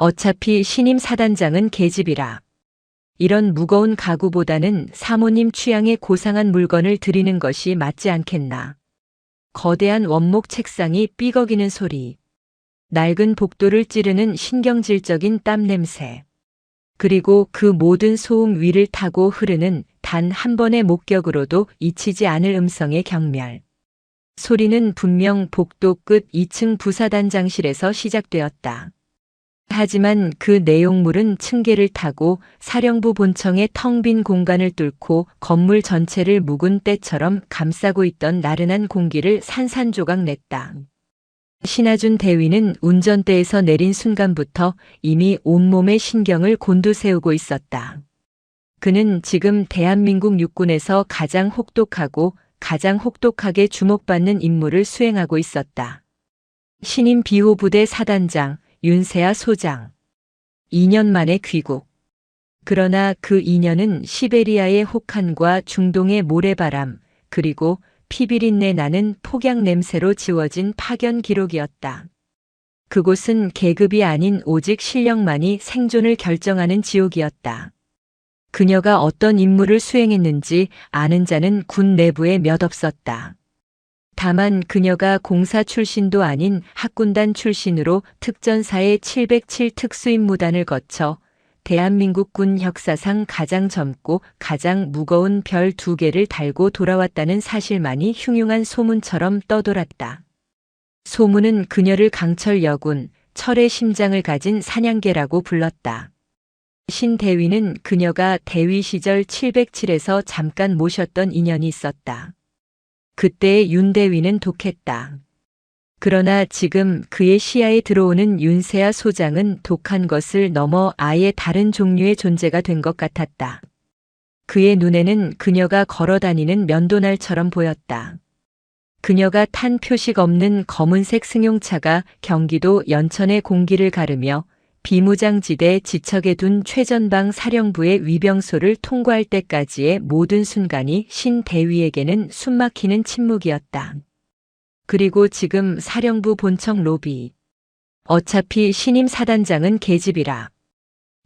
어차피 신임 사단장은 계집이라. 이런 무거운 가구보다는 사모님 취향의 고상한 물건을 드리는 것이 맞지 않겠나. 거대한 원목 책상이 삐걱이는 소리. 낡은 복도를 찌르는 신경질적인 땀 냄새. 그리고 그 모든 소음 위를 타고 흐르는 단 한 번의 목격으로도 잊히지 않을 음성의 경멸. 소리는 분명 복도 끝 2층 부사단장실에서 시작되었다. 하지만 그 내용물은 층계를 타고 사령부 본청의 텅 빈 공간을 뚫고 건물 전체를 묵은 때처럼 감싸고 있던 나른한 공기를 산산조각 냈다. 신하준 대위는 운전대에서 내린 순간부터 이미 온몸의 신경을 곤두세우고 있었다. 그는 지금 대한민국 육군에서 가장 혹독하고 가장 혹독하게 주목받는 임무를 수행하고 있었다. 신임 비호부대 사단장 윤세아 소장. 2년 만에 귀국. 그러나 그 2년은 시베리아의 혹한과 중동의 모래바람, 그리고 피비린내 나는 폭약 냄새로 지워진 파견 기록이었다. 그곳은 계급이 아닌 오직 실력만이 생존을 결정하는 지옥이었다. 그녀가 어떤 임무를 수행했는지 아는 자는 군 내부에 몇 없었다. 다만 그녀가 공사 출신도 아닌 학군단 출신으로 특전사의 707 특수임무단을 거쳐 대한민국 군 역사상 가장 젊고 가장 무거운 별 2개를 달고 돌아왔다는 사실만이 흉흉한 소문처럼 떠돌았다. 소문은 그녀를 강철 여군, 철의 심장을 가진 사냥개라고 불렀다. 신 대위는 그녀가 대위 시절 707에서 잠깐 모셨던 인연이 있었다. 그때의 윤 대위는 독했다. 그러나 지금 그의 시야에 들어오는 윤세아 소장은 독한 것을 넘어 아예 다른 종류의 존재가 된 것 같았다. 그의 눈에는 그녀가 걸어다니는 면도날처럼 보였다. 그녀가 탄 표식 없는 검은색 승용차가 경기도 연천의 공기를 가르며 비무장지대 지척에 둔 최전방 사령부의 위병소를 통과할 때까지의 모든 순간이 신 대위에게는 숨막히는 침묵이었다. 그리고 지금 사령부 본청 로비. 어차피 신임 사단장은 계집이라.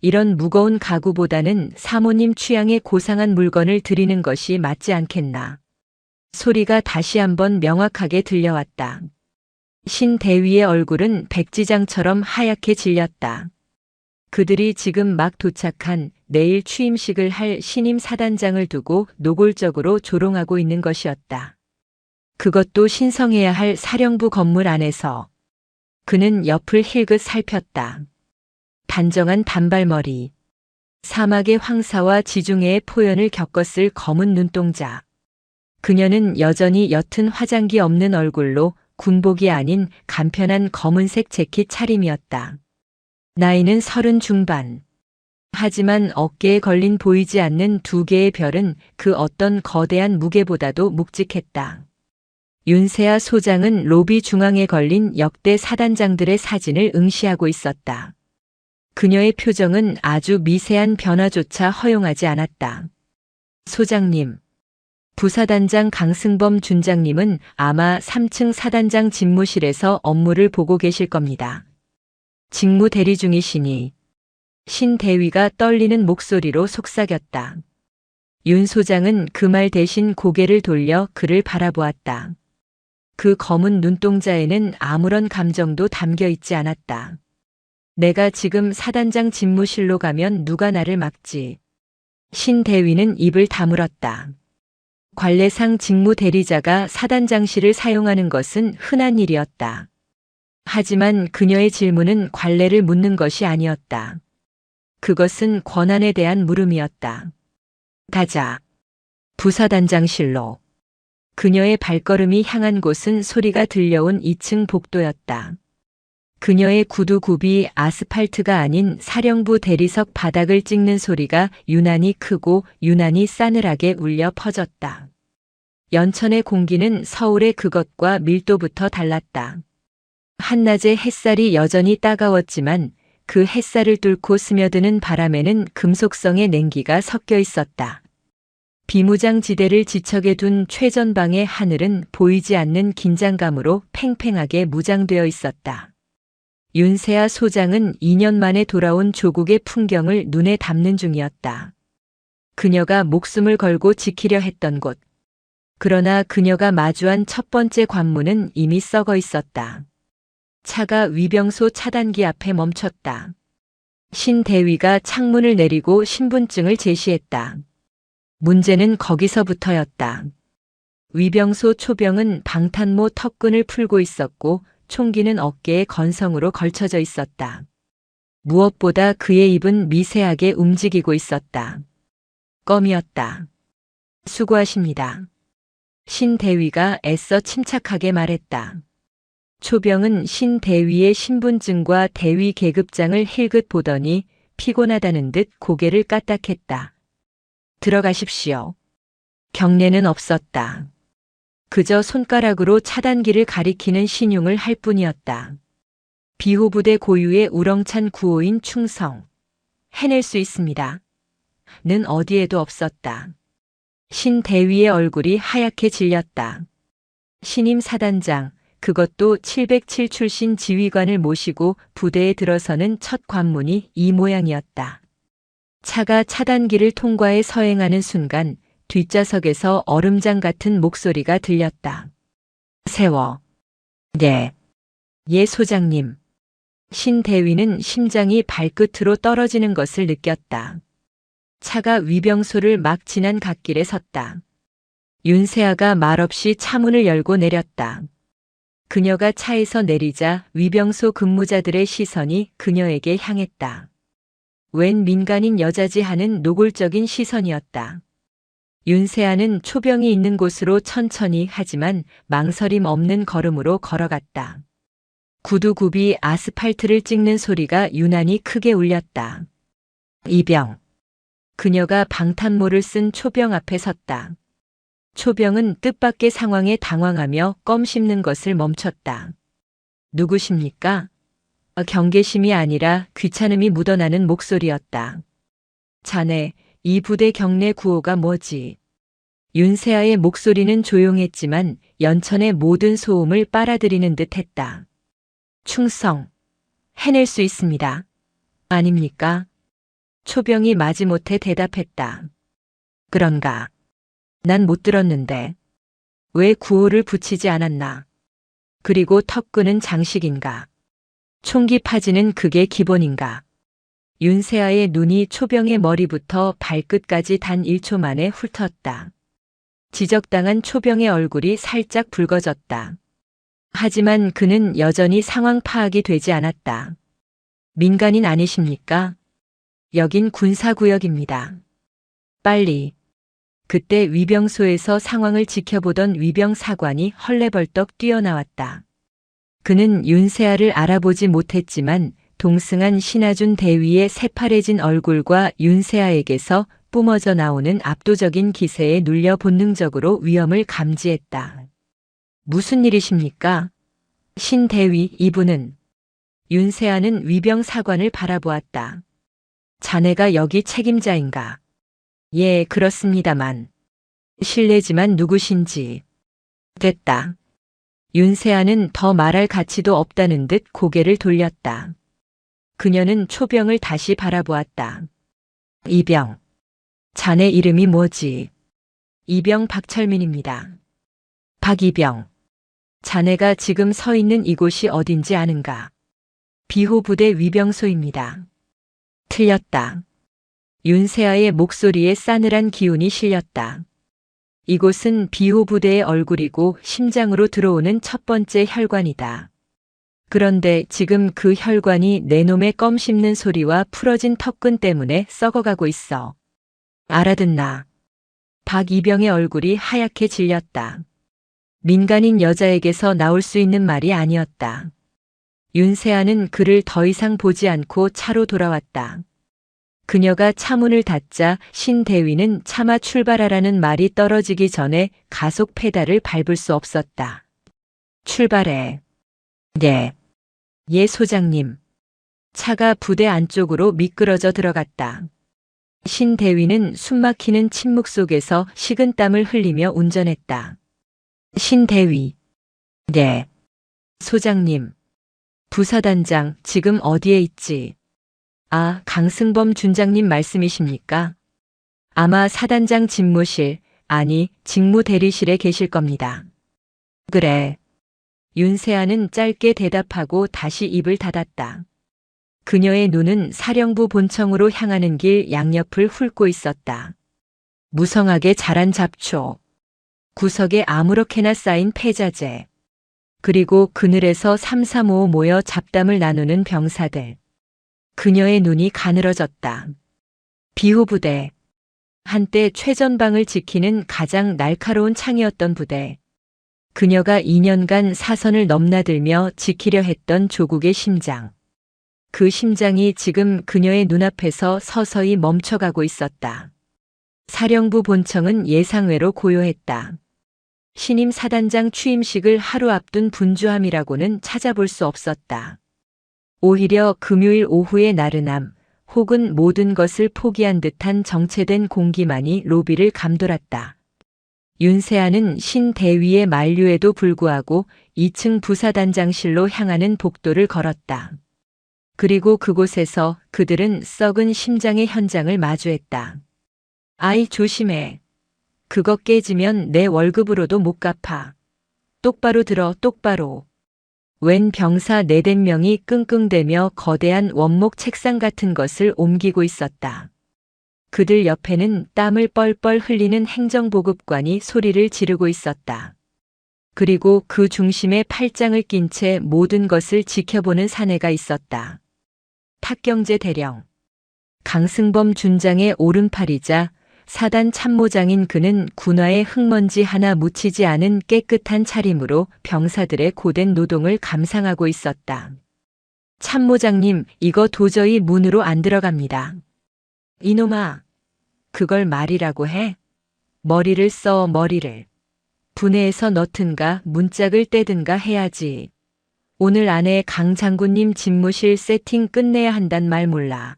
이런 무거운 가구보다는 사모님 취향의 고상한 물건을 드리는 것이 맞지 않겠나. 소리가 다시 한번 명확하게 들려왔다. 신 대위의 얼굴은 백지장처럼 하얗게 질렸다. 그들이 지금 막 도착한 내일 취임식을 할 신임 사단장을 두고 노골적으로 조롱하고 있는 것이었다. 그것도 신성해야 할 사령부 건물 안에서. 그는 옆을 힐끗 살폈다. 단정한 단발머리. 사막의 황사와 지중해의 포연을 겪었을 검은 눈동자. 그녀는 여전히 옅은 화장기 없는 얼굴로 군복이 아닌 간편한 검은색 재킷 차림이었다. 나이는 30 중반. 하지만 어깨에 걸린 보이지 않는 2개의 별은 그 어떤 거대한 무게보다도 묵직했다. 윤세아 소장은 로비 중앙에 걸린 역대 사단장들의 사진을 응시하고 있었다. 그녀의 표정은 아주 미세한 변화조차 허용하지 않았다. 소장님. 부사단장 강승범 준장님은 아마 3층 사단장 집무실에서 업무를 보고 계실 겁니다. 직무 대리 중이시니. 신 대위가 떨리는 목소리로 속삭였다. 윤 소장은 그 말 대신 고개를 돌려 그를 바라보았다. 그 검은 눈동자에는 아무런 감정도 담겨 있지 않았다. 내가 지금 사단장 집무실로 가면 누가 나를 막지. 신 대위는 입을 다물었다. 관례상 직무 대리자가 사단장실을 사용하는 것은 흔한 일이었다. 하지만 그녀의 질문은 관례를 묻는 것이 아니었다. 그것은 권한에 대한 물음이었다. 가자. 부사단장실로. 그녀의 발걸음이 향한 곳은 소리가 들려온 2층 복도였다. 그녀의 구두굽이 아스팔트가 아닌 사령부 대리석 바닥을 찍는 소리가 유난히 크고 유난히 싸늘하게 울려 퍼졌다. 연천의 공기는 서울의 그것과 밀도부터 달랐다. 한낮의 햇살이 여전히 따가웠지만 그 햇살을 뚫고 스며드는 바람에는 금속성의 냉기가 섞여 있었다. 비무장지대를 지척에 둔 최전방의 하늘은 보이지 않는 긴장감으로 팽팽하게 무장되어 있었다. 윤세아 소장은 2년 만에 돌아온 조국의 풍경을 눈에 담는 중이었다. 그녀가 목숨을 걸고 지키려 했던 곳. 그러나 그녀가 마주한 첫 번째 관문은 이미 썩어 있었다. 차가 위병소 차단기 앞에 멈췄다. 신 대위가 창문을 내리고 신분증을 제시했다. 문제는 거기서부터였다. 위병소 초병은 방탄모 턱끈을 풀고 있었고 총기는 어깨에 건성으로 걸쳐져 있었다. 무엇보다 그의 입은 미세하게 움직이고 있었다. 껌이었다. 수고하십니다. 신 대위가 애써 침착하게 말했다. 초병은 신 대위의 신분증과 대위 계급장을 힐긋 보더니 피곤하다는 듯 고개를 까딱했다. 들어가십시오. 경례는 없었다. 그저 손가락으로 차단기를 가리키는 신용을 할 뿐이었다. 비호부대 고유의 우렁찬 구호인 충성. 해낼 수 있습니다. 는 어디에도 없었다. 신 대위의 얼굴이 하얗게 질렸다. 신임 사단장, 그것도 707 출신 지휘관을 모시고 부대에 들어서는 첫 관문이 이 모양이었다. 차가 차단기를 통과해 서행하는 순간 뒷좌석에서 얼음장 같은 목소리가 들렸다. 세워. 네. 예 소장님. 신 대위는 심장이 발끝으로 떨어지는 것을 느꼈다. 차가 위병소를 막 지난 갓길에 섰다. 윤세아가 말없이 차문을 열고 내렸다. 그녀가 차에서 내리자 위병소 근무자들의 시선이 그녀에게 향했다. 웬 민간인 여자지 하는 노골적인 시선이었다. 윤세아는 초병이 있는 곳으로 천천히 하지만 망설임 없는 걸음으로 걸어갔다. 구두굽이 아스팔트를 찍는 소리가 유난히 크게 울렸다. 이병. 그녀가 방탄모를 쓴 초병 앞에 섰다. 초병은 뜻밖의 상황에 당황하며 껌 씹는 것을 멈췄다. 누구십니까? 경계심이 아니라 귀찮음이 묻어나는 목소리였다. 자네, 이 부대 경례 구호가 뭐지? 윤세아의 목소리는 조용했지만 연천의 모든 소음을 빨아들이는 듯 했다. 충성. 해낼 수 있습니다. 아닙니까? 초병이 마지못해 대답했다. 그런가? 난 못 들었는데. 왜 구호를 붙이지 않았나? 그리고 턱끈은 장식인가? 총기 파지는 그게 기본인가? 윤세아의 눈이 초병의 머리부터 발끝까지 단 1초 만에 훑었다. 지적당한 초병의 얼굴이 살짝 붉어졌다. 하지만 그는 여전히 상황 파악이 되지 않았다. 민간인 아니십니까? 여긴 군사구역입니다. 빨리. 그때 위병소에서 상황을 지켜보던 위병사관이 헐레벌떡 뛰어나왔다. 그는 윤세아를 알아보지 못했지만 동승한 신하준 대위의 새파래진 얼굴과 윤세아에게서 뿜어져 나오는 압도적인 기세에 눌려 본능적으로 위험을 감지했다. 무슨 일이십니까? 신 대위 이분은. 윤세아는 위병사관을 바라보았다. 자네가 여기 책임자인가? 예, 그렇습니다만. 실례지만 누구신지. 됐다. 윤세아는 더 말할 가치도 없다는 듯 고개를 돌렸다. 그녀는 초병을 다시 바라보았다. 이병. 자네 이름이 뭐지? 이병 박철민입니다. 박이병. 자네가 지금 서 있는 이곳이 어딘지 아는가? 비호부대 위병소입니다. 틀렸다. 윤세아의 목소리에 싸늘한 기운이 실렸다. 이곳은 비호부대의 얼굴이고 심장으로 들어오는 첫 번째 혈관이다. 그런데 지금 그 혈관이 내 놈의 껌 씹는 소리와 풀어진 턱끈 때문에 썩어가고 있어. 알아듣나? 박이병의 얼굴이 하얗게 질렸다. 민간인 여자에게서 나올 수 있는 말이 아니었다. 윤세아는 그를 더 이상 보지 않고 차로 돌아왔다. 그녀가 차문을 닫자 신 대위는 차마 출발하라는 말이 떨어지기 전에 가속 페달을 밟을 수 없었다. 출발해. 네. 예 소장님. 차가 부대 안쪽으로 미끄러져 들어갔다. 신 대위는 숨막히는 침묵 속에서 식은땀을 흘리며 운전했다. 신 대위. 네. 소장님. 부사단장, 지금 어디에 있지? 아, 강승범 준장님 말씀이십니까? 아마 사단장 집무실, 아니, 직무대리실에 계실 겁니다. 그래. 윤세아는 짧게 대답하고 다시 입을 닫았다. 그녀의 눈은 사령부 본청으로 향하는 길 양옆을 훑고 있었다. 무성하게 자란 잡초, 구석에 아무렇게나 쌓인 폐자재, 그리고 그늘에서 삼삼오오 모여 잡담을 나누는 병사들. 그녀의 눈이 가늘어졌다. 비호부대. 한때 최전방을 지키는 가장 날카로운 창이었던 부대. 그녀가 2년간 사선을 넘나들며 지키려 했던 조국의 심장. 그 심장이 지금 그녀의 눈앞에서 서서히 멈춰가고 있었다. 사령부 본청은 예상외로 고요했다. 신임 사단장 취임식을 하루 앞둔 분주함이라고는 찾아볼 수 없었다. 오히려 금요일 오후의 나른함, 혹은 모든 것을 포기한 듯한 정체된 공기만이 로비를 감돌았다. 윤세아는 신대위의 만류에도 불구하고 2층 부사단장실로 향하는 복도를 걸었다. 그리고 그곳에서 그들은 썩은 심장의 현장을 마주했다. 아이, 조심해. 그거 깨지면 내 월급으로도 못 갚아. 똑바로 들어, 똑바로. 웬 병사 4~5명이 끙끙대며 거대한 원목 책상 같은 것을 옮기고 있었다. 그들 옆에는 땀을 뻘뻘 흘리는 행정보급관이 소리를 지르고 있었다. 그리고 그 중심에 팔짱을 낀 채 모든 것을 지켜보는 사내가 있었다. 탁경재 대령. 강승범 준장의 오른팔이자 사단 참모장인 그는 군화에 흙먼지 하나 묻히지 않은 깨끗한 차림으로 병사들의 고된 노동을 감상하고 있었다. 참모장님, 이거 도저히 문으로 안 들어갑니다. 이놈아, 그걸 말이라고 해? 머리를 써, 머리를. 분해해서 넣든가 문짝을 떼든가 해야지. 오늘 안에 강 장군님 집무실 세팅 끝내야 한단 말 몰라.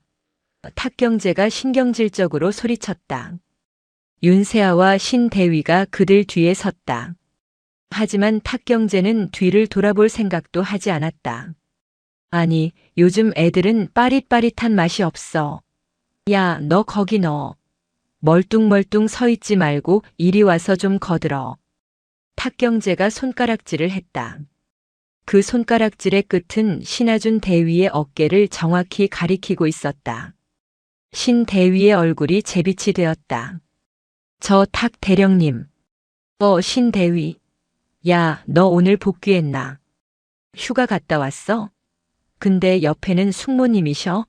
탁경재가 신경질적으로 소리쳤다. 윤세아와 신대위가 그들 뒤에 섰다. 하지만 탁경재는 뒤를 돌아볼 생각도 하지 않았다. 아니, 요즘 애들은 빠릿빠릿한 맛이 없어. 야, 너 거기 너. 멀뚱멀뚱 서 있지 말고 이리 와서 좀 거들어. 탁경재가 손가락질을 했다. 그 손가락질의 끝은 신하준 대위의 어깨를 정확히 가리키고 있었다. 신 대위의 얼굴이 재빛이 되었다. 저 탁 대령님. 신 대위. 야, 너 오늘 복귀했나? 휴가 갔다 왔어? 근데 옆에는 숙모님이셔?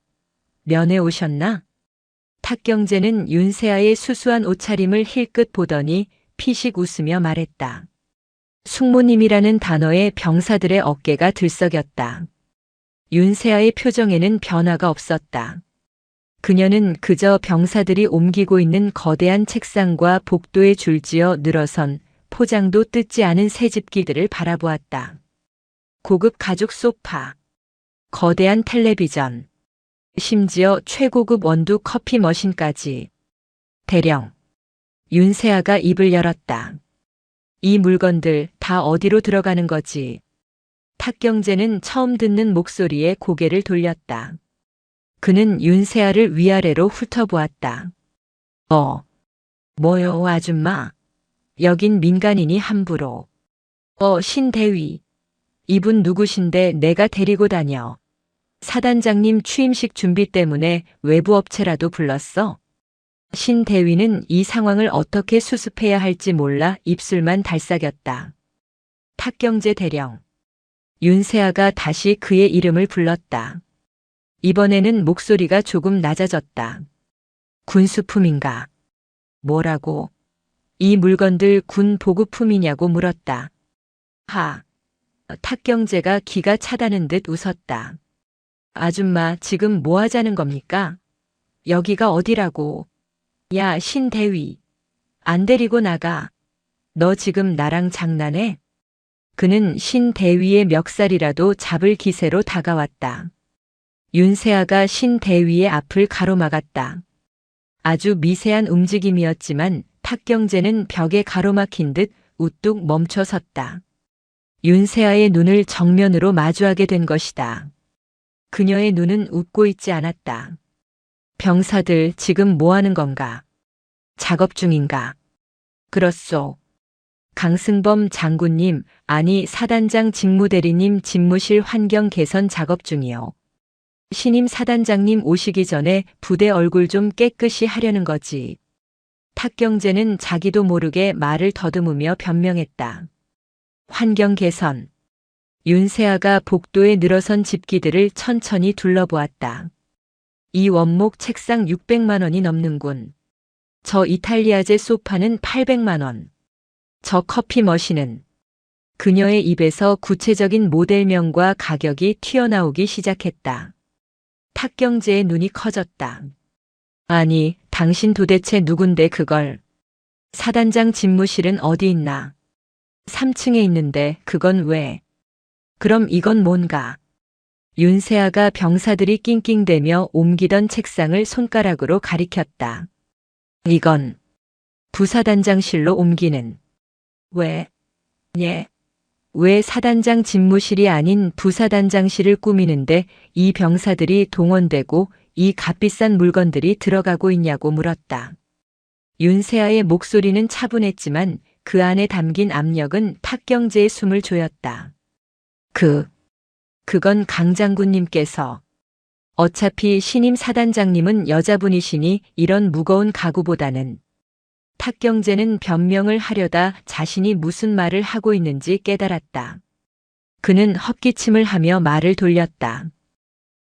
면회 오셨나? 탁경재는 윤세아의 수수한 옷차림을 힐끗 보더니 피식 웃으며 말했다. 숙모님이라는 단어에 병사들의 어깨가 들썩였다. 윤세아의 표정에는 변화가 없었다. 그녀는 그저 병사들이 옮기고 있는 거대한 책상과 복도에 줄지어 늘어선 포장도 뜯지 않은 새집기들을 바라보았다. 고급 가죽 소파, 거대한 텔레비전, 심지어 최고급 원두 커피 머신까지. 대령. 윤세아가 입을 열었다. 이 물건들 다 어디로 들어가는 거지? 탁경재는 처음 듣는 목소리에 고개를 돌렸다. 그는 윤세아를 위아래로 훑어보았다. 뭐요, 아줌마? 여긴 민간인이 함부로. 신대위. 이분 누구신데 내가 데리고 다녀. 사단장님 취임식 준비 때문에 외부 업체라도 불렀어? 신대위는 이 상황을 어떻게 수습해야 할지 몰라 입술만 달싹였다. 탁경재 대령. 윤세아가 다시 그의 이름을 불렀다. 이번에는 목소리가 조금 낮아졌다. 군수품인가? 뭐라고? 이 물건들 군 보급품이냐고 물었다. 탁경재가 기가 차다는 듯 웃었다. 아줌마, 지금 뭐 하자는 겁니까? 여기가 어디라고? 야, 신대위. 안 데리고 나가. 너 지금 나랑 장난해? 그는 신대위의 멱살이라도 잡을 기세로 다가왔다. 윤세아가 신대위의 앞을 가로막았다. 아주 미세한 움직임이었지만 탁경재는 벽에 가로막힌 듯 우뚝 멈춰 섰다. 윤세아의 눈을 정면으로 마주하게 된 것이다. 그녀의 눈은 웃고 있지 않았다. 병사들 지금 뭐 하는 건가? 작업 중인가? 그렇소. 강승범 장군님, 아니 사단장 직무대리님 집무실 환경 개선 작업 중이요. 신임 사단장님 오시기 전에 부대 얼굴 좀 깨끗이 하려는 거지. 탁경재는 자기도 모르게 말을 더듬으며 변명했다. 환경 개선. 윤세아가 복도에 늘어선 집기들을 천천히 둘러보았다. 이 원목 책상 600만 원이 넘는군. 저 이탈리아제 소파는 800만 원. 저 커피 머신은. 그녀의 입에서 구체적인 모델명과 가격이 튀어나오기 시작했다. 탁경재의 눈이 커졌다. 아니, 당신 도대체 누군데 그걸. 사단장 집무실은 어디 있나? 3층에 있는데 그건 왜? 그럼 이건 뭔가? 윤세아가 병사들이 낑낑대며 옮기던 책상을 손가락으로 가리켰다. 이건 부사단장실로 옮기는. 왜? 예. 왜 사단장 집무실이 아닌 부사단장실을 꾸미는데 이 병사들이 동원되고 이 값비싼 물건들이 들어가고 있냐고 물었다. 윤세아의 목소리는 차분했지만 그 안에 담긴 압력은 탁경재의 숨을 조였다. 그건 강 장군님께서. 어차피 신임 사단장님은 여자분이시니 이런 무거운 가구보다는. 탁경재는 변명을 하려다 자신이 무슨 말을 하고 있는지 깨달았다. 그는 헛기침을 하며 말을 돌렸다.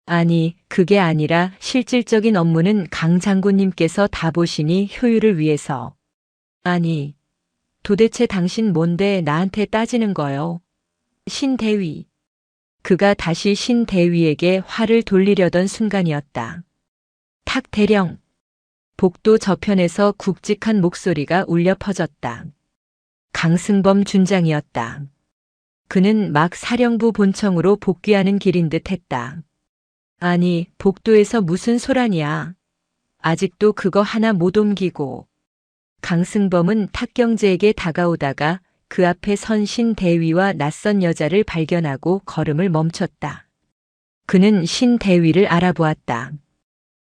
아니, 그게 아니라 실질적인 업무는 강 장군님께서 다 보시니 효율을 위해서. 아니, 도대체 당신 뭔데 나한테 따지는 거요? 신대위. 그가 다시 신대위에게 화를 돌리려던 순간이었다. 탁 대령. 복도 저편에서 굵직한 목소리가 울려 퍼졌다. 강승범 준장이었다. 그는 막 사령부 본청으로 복귀하는 길인 듯 했다. 아니, 복도에서 무슨 소란이야. 아직도 그거 하나 못 옮기고. 강승범은 탁경재에게 다가오다가 그 앞에 선 신대위와 낯선 여자를 발견하고 걸음을 멈췄다. 그는 신대위를 알아보았다.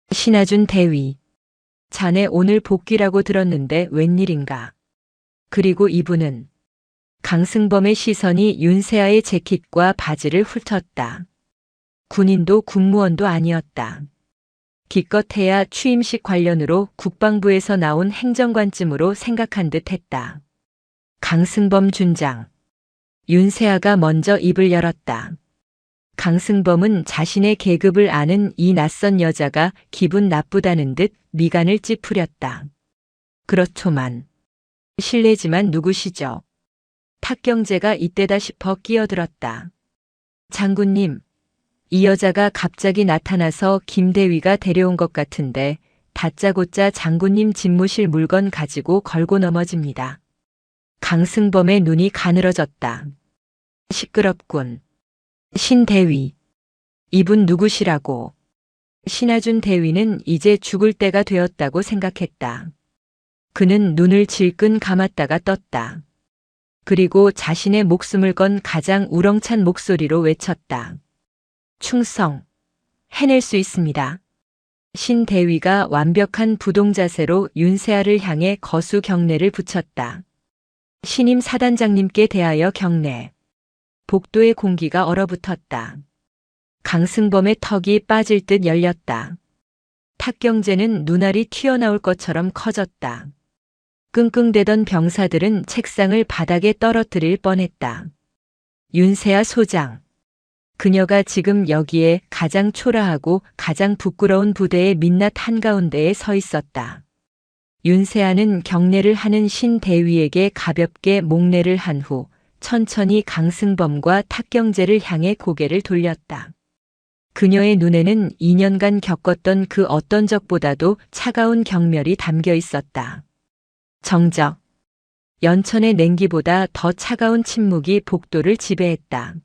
신하준 대위. 자네 오늘 복귀라고 들었는데 웬일인가. 그리고 이분은. 강승범의 시선이 윤세아의 재킷과 바지를 훑었다. 군인도 군무원도 아니었다. 기껏해야 취임식 관련으로 국방부에서 나온 행정관쯤으로 생각한 듯 했다. 강승범 준장. 윤세아가 먼저 입을 열었다. 강승범은 자신의 계급을 아는 이 낯선 여자가 기분 나쁘다는 듯 미간을 찌푸렸다. 그렇소만. 실례지만 누구시죠? 탁경재가 이때다 싶어 끼어들었다. 장군님, 이 여자가 갑자기 나타나서 김대위가 데려온 것 같은데 다짜고짜 장군님 집무실 물건 가지고 걸고 넘어집니다. 강승범의 눈이 가늘어졌다. 시끄럽군. 신대위. 이분 누구시라고. 신하준 대위는 이제 죽을 때가 되었다고 생각했다. 그는 눈을 질끈 감았다가 떴다. 그리고 자신의 목숨을 건 가장 우렁찬 목소리로 외쳤다. 충성. 해낼 수 있습니다. 신대위가 완벽한 부동자세로 윤세아를 향해 거수 경례를 붙였다. 신임 사단장님께 대하여 경례. 복도의 공기가 얼어붙었다. 강승범의 턱이 빠질 듯 열렸다. 탁경재는 눈알이 튀어나올 것처럼 커졌다. 끙끙대던 병사들은 책상을 바닥에 떨어뜨릴 뻔했다. 윤세아 소장. 그녀가 지금 여기에 가장 초라하고 가장 부끄러운 부대의 민낯 한가운데에 서 있었다. 윤세아는 경례를 하는 신대위에게 가볍게 목례를 한 후 천천히 강승범과 탁경재를 향해 고개를 돌렸다. 그녀의 눈에는 2년간 겪었던 그 어떤 적보다도 차가운 경멸이 담겨 있었다. 정적. 연천의 냉기보다 더 차가운 침묵이 복도를 지배했다.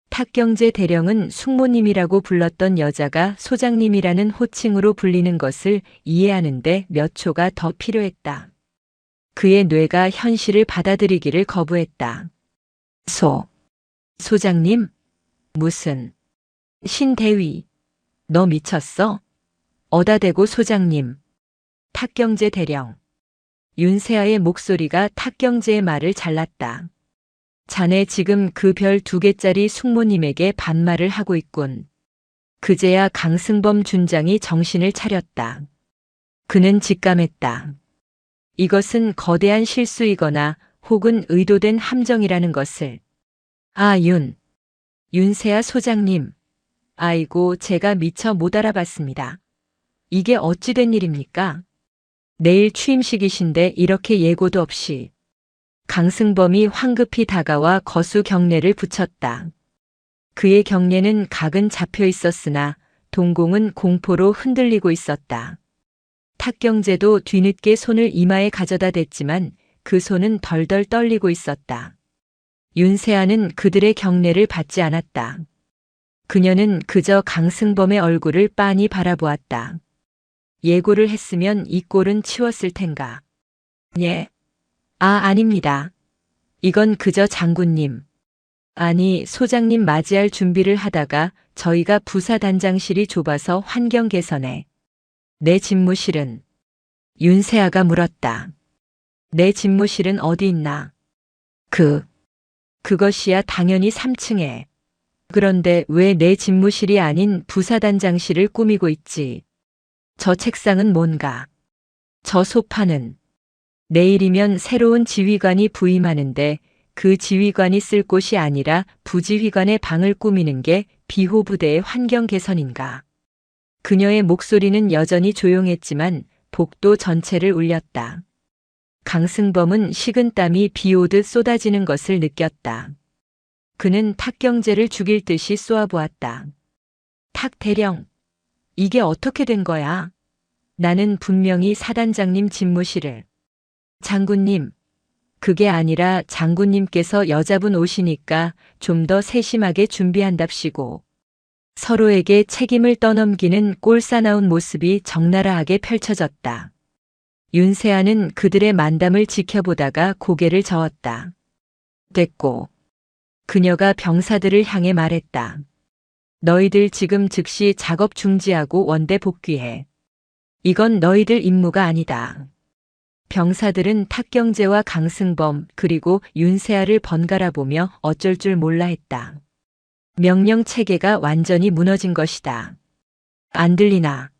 탁경재 대령은 숙모님이라고 불렀던 여자가 소장님이라는 호칭으로 불리는 것을 이해하는데 몇 초가 더 필요했다. 그의 뇌가 현실을 받아들이기를 거부했다. 소장님? 무슨? 신대위. 너 미쳤어? 어다 대고 소장님. 탁경제 대령. 윤세아의 목소리가 탁경제의 말을 잘랐다. 자네 지금 그 별 2개짜리 숙모님에게 반말을 하고 있군. 그제야 강승범 준장이 정신을 차렸다. 그는 직감했다. 이것은 거대한 실수이거나 혹은 의도된 함정이라는 것을. 아, 윤세아 소장님. 아이고, 제가 미처 못 알아봤습니다. 이게 어찌 된 일입니까? 내일 취임식이신데 이렇게 예고도 없이. 강승범이 황급히 다가와 거수 경례를 붙였다. 그의 경례는 각은 잡혀 있었으나 동공은 공포로 흔들리고 있었다. 탁경제도 뒤늦게 손을 이마에 가져다 댔지만 그 손은 덜덜 떨리고 있었다. 윤세아는 그들의 경례를 받지 않았다. 그녀는 그저 강승범의 얼굴을 빤히 바라보았다. 예고를 했으면 이 꼴은 치웠을 텐가. 예. 아닙니다. 이건 그저 장군님. 아니, 소장님 맞이할 준비를 하다가 저희가 부사단장실이 좁아서 환경 개선에. 내 집무실은? 윤세아가 물었다. 내 집무실은 어디 있나? 그것이야 당연히 3층에. 그런데 왜 내 집무실이 아닌 부사단장실을 꾸미고 있지? 저 책상은 뭔가? 저 소파는? 내일이면 새로운 지휘관이 부임하는데 그 지휘관이 쓸 곳이 아니라 부지휘관의 방을 꾸미는 게 비호부대의 환경 개선인가? 그녀의 목소리는 여전히 조용했지만 복도 전체를 울렸다. 강승범은 식은땀이 비 오듯 쏟아지는 것을 느꼈다. 그는 탁경제를 죽일 듯이 쏘아보았다. 탁 대령, 이게 어떻게 된 거야? 나는 분명히 사단장님 집무실을. 장군님, 그게 아니라 장군님께서 여자분 오시니까 좀 더 세심하게 준비한답시고. 서로에게 책임을 떠넘기는 꼴사나운 모습이 적나라하게 펼쳐졌다. 윤세아는 그들의 만담을 지켜보다가 고개를 저었다. 됐고. 그녀가 병사들을 향해 말했다. 너희들 지금 즉시 작업 중지하고 원대 복귀해. 이건 너희들 임무가 아니다. 병사들은 탁경제와 강승범 그리고 윤세아를 번갈아 보며 어쩔 줄 몰라 했다. 명령 체계가 완전히 무너진 것이다. 안 들리나?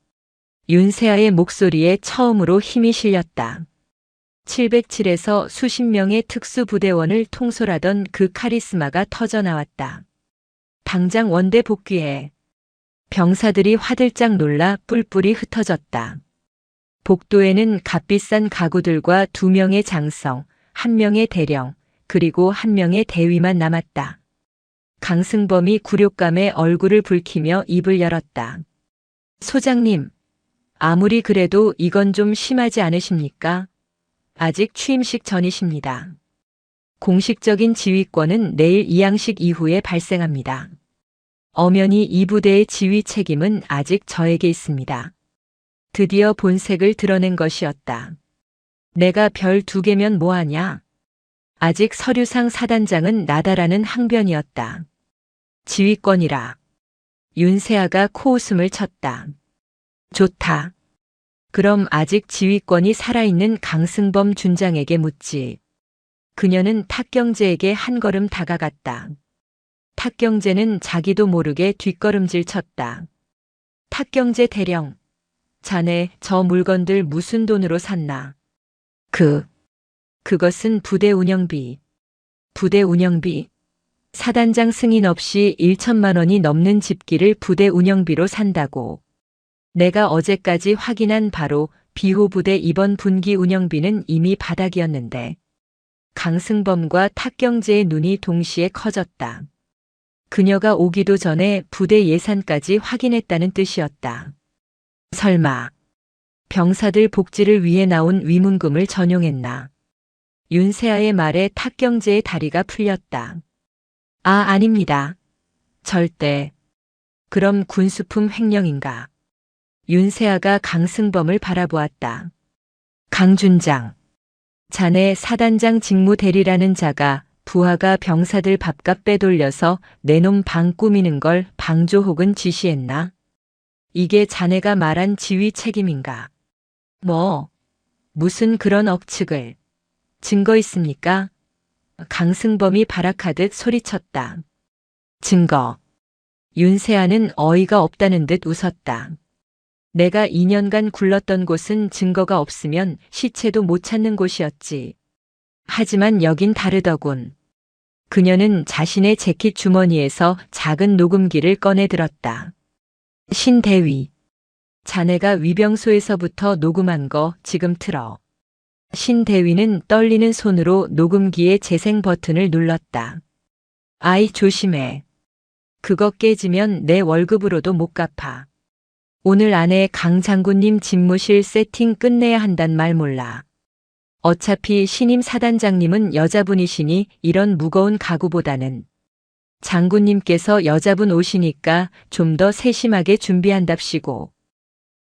윤세아의 목소리에 처음으로 힘이 실렸다. 707에서 수십 명의 특수부대원을 통솔하던 그 카리스마가 터져나왔다. 당장 원대 복귀해. 병사들이 화들짝 놀라 뿔뿔이 흩어졌다. 복도에는 값비싼 가구들과 2명의 장성, 1명의 대령, 그리고 1명의 대위만 남았다. 강승범이 굴욕감에 얼굴을 붉히며 입을 열었다. 소장님, 아무리 그래도 이건 좀 심하지 않으십니까? 아직 취임식 전이십니다. 공식적인 지휘권은 내일 이양식 이후에 발생합니다. 엄연히 이 부대의 지휘 책임은 아직 저에게 있습니다. 드디어 본색을 드러낸 것이었다. 내가 별 2개면 뭐하냐? 아직 서류상 사단장은 나다라는 항변이었다. 지휘권이라. 윤세아가 코웃음을 쳤다. 좋다. 그럼 아직 지휘권이 살아있는 강승범 준장에게 묻지. 그녀는 탁경제에게 한 걸음 다가갔다. 탁경제는 자기도 모르게 뒷걸음질 쳤다. 탁경제 대령. 자네 저 물건들 무슨 돈으로 샀나? 그것은 부대 운영비. 부대 운영비? 사단장 승인 없이 1천만 원이 넘는 집기를 부대 운영비로 산다고. 내가 어제까지 확인한 바로 비호부대 이번 분기 운영비는 이미 바닥이었는데. 강승범과 탁경제의 눈이 동시에 커졌다. 그녀가 오기도 전에 부대 예산까지 확인했다는 뜻이었다. 설마 병사들 복지를 위해 나온 위문금을 전용했나? 윤세아의 말에 탁경제의 다리가 풀렸다. 아닙니다. 절대. 그럼 군수품 횡령인가? 윤세아가 강승범을 바라보았다. 강준장. 자네 사단장 직무 대리라는 자가 부하가 병사들 밥값 빼돌려서 내 놈 방 꾸미는 걸 방조 혹은 지시했나? 이게 자네가 말한 지휘 책임인가? 무슨 그런 억측을. 증거 있습니까? 강승범이 발악하듯 소리쳤다. 증거. 윤세아는 어이가 없다는 듯 웃었다. 내가 2년간 굴렀던 곳은 증거가 없으면 시체도 못 찾는 곳이었지. 하지만 여긴 다르더군. 그녀는 자신의 재킷 주머니에서 작은 녹음기를 꺼내 들었다. 신대위. 자네가 위병소에서부터 녹음한 거 지금 틀어. 신대위는 떨리는 손으로 녹음기의 재생 버튼을 눌렀다. 아이 조심해. 그거 깨지면 내 월급으로도 못 갚아. 오늘 안에 강 장군님 집무실 세팅 끝내야 한단 말 몰라. 어차피 신임 사단장님은 여자분이시니 이런 무거운 가구보다는 장군님께서 여자분 오시니까 좀 더 세심하게 준비한답시고.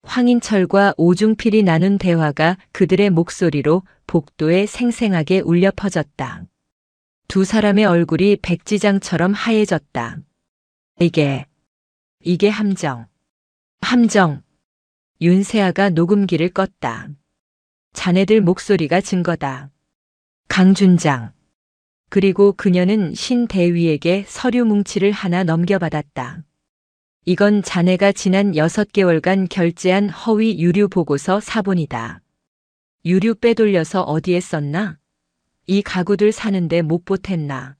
황인철과 오중필이 나눈 대화가 그들의 목소리로 복도에 생생하게 울려 퍼졌다. 두 사람의 얼굴이 백지장처럼 하얘졌다. 이게 함정. 윤세아가 녹음기를 껐다. 자네들 목소리가 증거다. 강준장. 그리고 그녀는 신대위에게 서류 뭉치를 하나 넘겨받았다. 이건 자네가 지난 6개월간 결제한 허위 유류 보고서 사본이다. 유류 빼돌려서 어디에 썼나? 이 가구들 사는데 못 보탰나?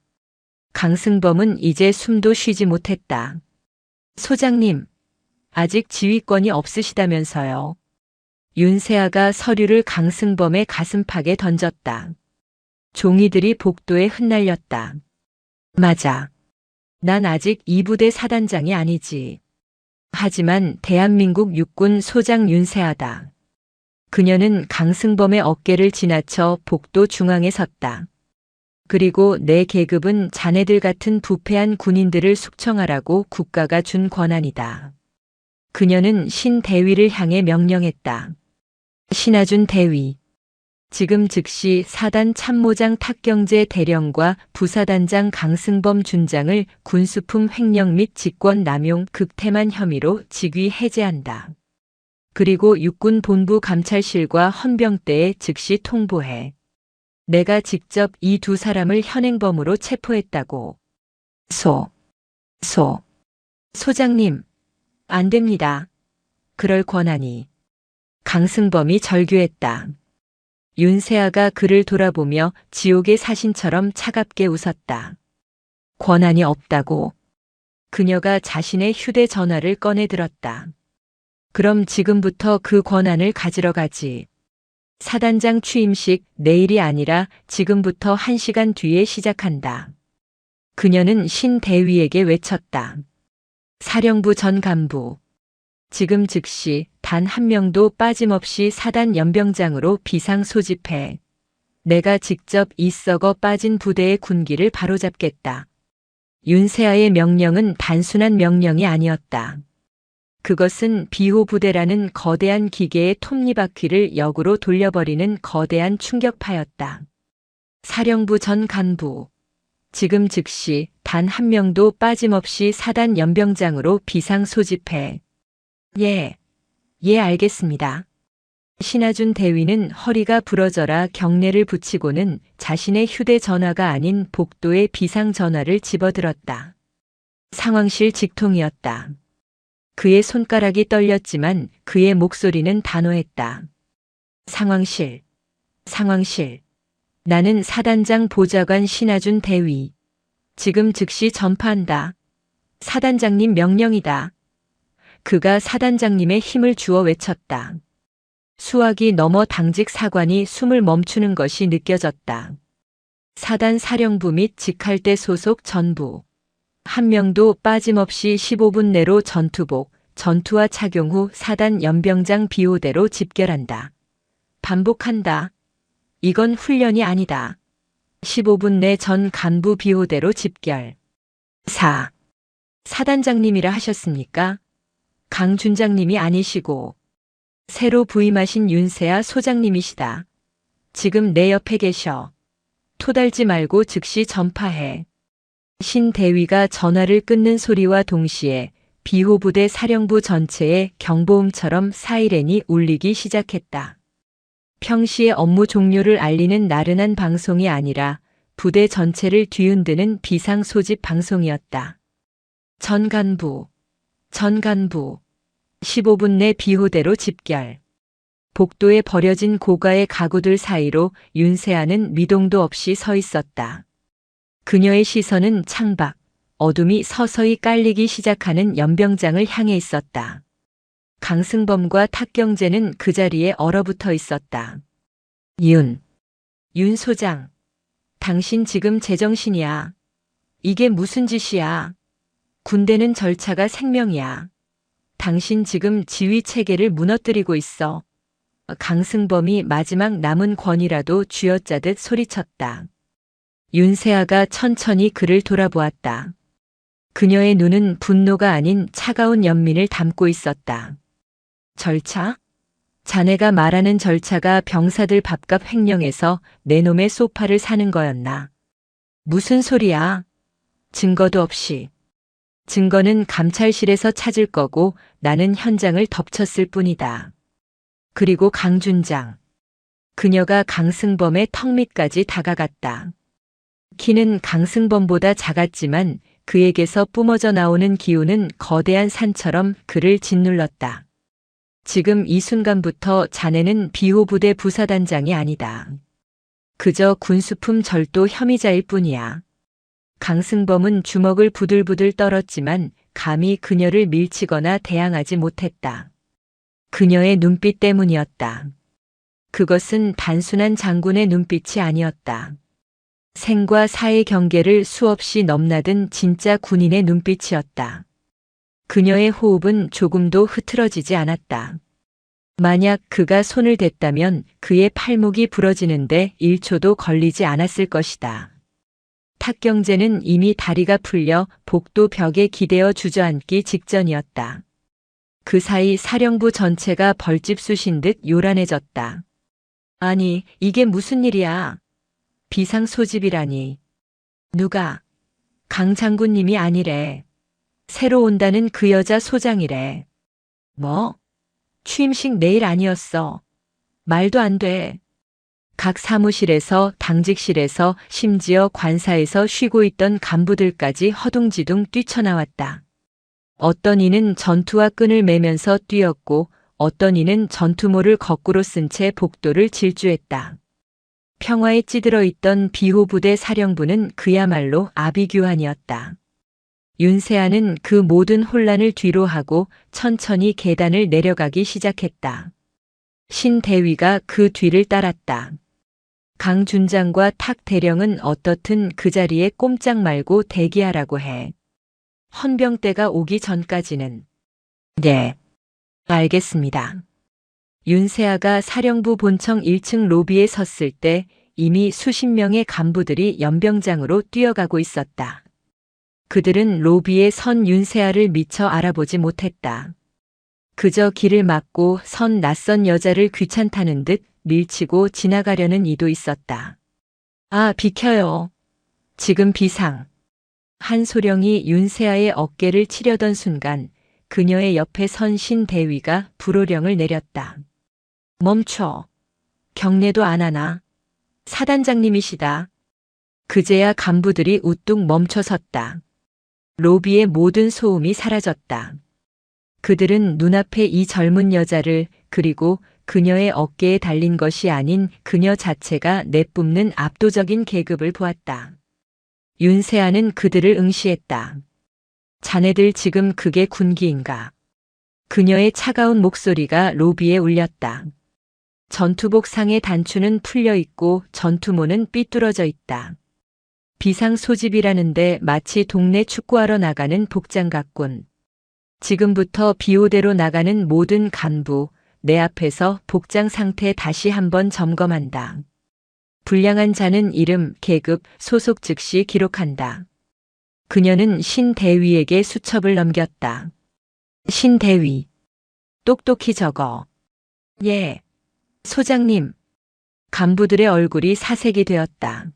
강승범은 이제 숨도 쉬지 못했다. 소장님, 아직 지휘권이 없으시다면서요. 윤세아가 서류를 강승범의 가슴팍에 던졌다. 종이들이 복도에 흩날렸다. 맞아. 난 아직 2부대 사단장이 아니지. 하지만 대한민국 육군 소장 윤세아다. 그녀는 강승범의 어깨를 지나쳐 복도 중앙에 섰다. 그리고 내 계급은 자네들 같은 부패한 군인들을 숙청하라고 국가가 준 권한이다. 그녀는 신대위를 향해 명령했다. 신하준 대위. 지금 즉시 사단 참모장 탁경재 대령과 부사단장 강승범 준장을 군수품 횡령 및 직권 남용 극태만 혐의로 직위 해제한다. 그리고 육군 본부 감찰실과 헌병대에 즉시 통보해. 내가 직접 이 두 사람을 현행범으로 체포했다고. 소장님, 안 됩니다. 그럴 권한이. 강승범이 절규했다. 윤세아가 그를 돌아보며 지옥의 사신처럼 차갑게 웃었다. 권한이 없다고. 그녀가 자신의 휴대전화를 꺼내 들었다. 그럼 지금부터 그 권한을 가지러 가지. 사단장 취임식 내일이 아니라 지금부터 1시간 뒤에 시작한다. 그녀는 신대위에게 외쳤다. 사령부 전 간부. 지금 즉시 단 한 명도 빠짐없이 사단 연병장으로 비상 소집해. 내가 직접 이 썩어 빠진 부대의 군기를 바로잡겠다. 윤세아의 명령은 단순한 명령이 아니었다. 그것은 비호 부대라는 거대한 기계의 톱니바퀴를 역으로 돌려버리는 거대한 충격파였다. 사령부 전 간부. 지금 즉시 단 한 명도 빠짐없이 사단 연병장으로 비상 소집해. 예, 알겠습니다. 신하준 대위는 허리가 부러져라 경례를 붙이고는 자신의 휴대전화가 아닌 복도의 비상전화를 집어들었다. 상황실 직통이었다. 그의 손가락이 떨렸지만 그의 목소리는 단호했다. 상황실. 나는 사단장 보좌관 신하준 대위. 지금 즉시 전파한다. 사단장님 명령이다. 그가 사단장님의 힘을 주어 외쳤다. 수학이 넘어 당직 사관이 숨을 멈추는 것이 느껴졌다. 사단 사령부 및 직할대 소속 전부. 한 명도 빠짐없이 15분 내로 전투복, 전투화 착용 후 사단 연병장 비호대로 집결한다. 반복한다. 이건 훈련이 아니다. 15분 내 전 간부 비호대로 집결. 사단장님이라 하셨습니까? 강 준장님이 아니시고 새로 부임하신 윤세아 소장님이시다. 지금 내 옆에 계셔. 토달지 말고 즉시 전파해. 신대위가 전화를 끊는 소리와 동시에 비호부대 사령부 전체에 경보음처럼 사이렌이 울리기 시작했다. 평시의 업무 종료를 알리는 나른한 방송이 아니라 부대 전체를 뒤흔드는 비상 소집 방송이었다. 전 간부, 15분 내 비호대로 집결. 복도에 버려진 고가의 가구들 사이로 윤세아는 미동도 없이 서 있었다. 그녀의 시선은 창밖, 어둠이 서서히 깔리기 시작하는 연병장을 향해 있었다. 강승범과 탁경재는 그 자리에 얼어붙어 있었다. 윤 소장, 당신 지금 제정신이야. 이게 무슨 짓이야. 군대는 절차가 생명이야. 당신 지금 지휘 체계를 무너뜨리고 있어. 강승범이 마지막 남은 권이라도 쥐어짜듯 소리쳤다. 윤세아가 천천히 그를 돌아보았다. 그녀의 눈은 분노가 아닌 차가운 연민을 담고 있었다. 절차? 자네가 말하는 절차가 병사들 밥값 횡령해서 내 놈의 소파를 사는 거였나? 무슨 소리야? 증거도 없이. 증거는 감찰실에서 찾을 거고 나는 현장을 덮쳤을 뿐이다. 그리고 강준장. 그녀가 강승범의 턱 밑까지 다가갔다. 키는 강승범보다 작았지만 그에게서 뿜어져 나오는 기운은 거대한 산처럼 그를 짓눌렀다. 지금 이 순간부터 자네는 비호부대 부사단장이 아니다. 그저 군수품 절도 혐의자일 뿐이야. 강승범은 주먹을 부들부들 떨었지만 감히 그녀를 밀치거나 대항하지 못했다. 그녀의 눈빛 때문이었다. 그것은 단순한 장군의 눈빛이 아니었다. 생과 사의 경계를 수없이 넘나든 진짜 군인의 눈빛이었다. 그녀의 호흡은 조금도 흐트러지지 않았다. 만약 그가 손을 댔다면 그의 팔목이 부러지는데 1초도 걸리지 않았을 것이다. 탁경재는 이미 다리가 풀려 복도 벽에 기대어 주저앉기 직전이었다. 그 사이 사령부 전체가 벌집 쑤신 듯 요란해졌다. 아니, 이게 무슨 일이야? 비상 소집이라니. 누가? 강 장군님이 아니래. 새로 온다는 그 여자 소장이래. 뭐? 취임식 내일 아니었어. 말도 안 돼. 각 사무실에서, 당직실에서, 심지어 관사에서 쉬고 있던 간부들까지 허둥지둥 뛰쳐나왔다. 어떤 이는 전투화 끈을 매면서 뛰었고 어떤 이는 전투모를 거꾸로 쓴 채 복도를 질주했다. 평화에 찌들어 있던 비호부대 사령부는 그야말로 아비규환이었다. 윤세아는 그 모든 혼란을 뒤로하고 천천히 계단을 내려가기 시작했다. 신대위가 그 뒤를 따랐다. 강준장과 탁 대령은 어떻든 그 자리에 꼼짝 말고 대기하라고 해. 헌병대가 오기 전까지는. 네, 알겠습니다. 윤세아가 사령부 본청 1층 로비에 섰을 때 이미 수십 명의 간부들이 연병장으로 뛰어가고 있었다. 그들은 로비에 선 윤세아를 미처 알아보지 못했다. 그저 길을 막고 선 낯선 여자를 귀찮다는 듯 밀치고 지나가려는 이도 있었다. 아, 비켜요. 지금 비상. 한소령이 윤세아의 어깨를 치려던 순간 그녀의 옆에 선 신대위가 불호령을 내렸다. 멈춰. 경례도 안 하나. 사단장님이시다. 그제야 간부들이 우뚝 멈춰섰다. 로비의 모든 소음이 사라졌다. 그들은 눈앞에 이 젊은 여자를 그리고 그녀의 어깨에 달린 것이 아닌 그녀 자체가 내뿜는 압도적인 계급을 보았다. 윤세아는 그들을 응시했다. 자네들 지금 그게 군기인가? 그녀의 차가운 목소리가 로비에 울렸다. 전투복 상의 단추는 풀려 있고 전투모는 삐뚤어져 있다. 비상 소집이라는데 마치 동네 축구하러 나가는 복장 같군. 지금부터 비호대로 나가는 모든 간부, 내 앞에서 복장 상태 다시 한번 점검한다. 불량한 자는 이름, 계급, 소속 즉시 기록한다. 그녀는 신대위에게 수첩을 넘겼다. 신대위. 똑똑히 적어. 예. 소장님. 간부들의 얼굴이 사색이 되었다.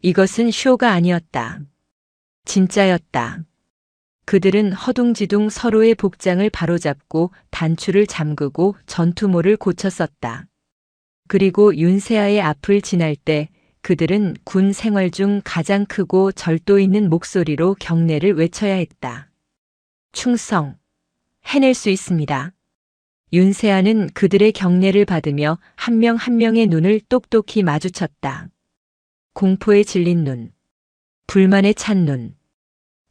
이것은 쇼가 아니었다. 진짜였다. 그들은 허둥지둥 서로의 복장을 바로잡고 단추를 잠그고 전투모를 고쳤었다. 그리고 윤세아의 앞을 지날 때 그들은 군 생활 중 가장 크고 절도 있는 목소리로 경례를 외쳐야 했다. 충성. 해낼 수 있습니다. 윤세아는 그들의 경례를 받으며 한 명 한 명의 눈을 똑똑히 마주쳤다. 공포에 질린 눈, 불만에 찬 눈,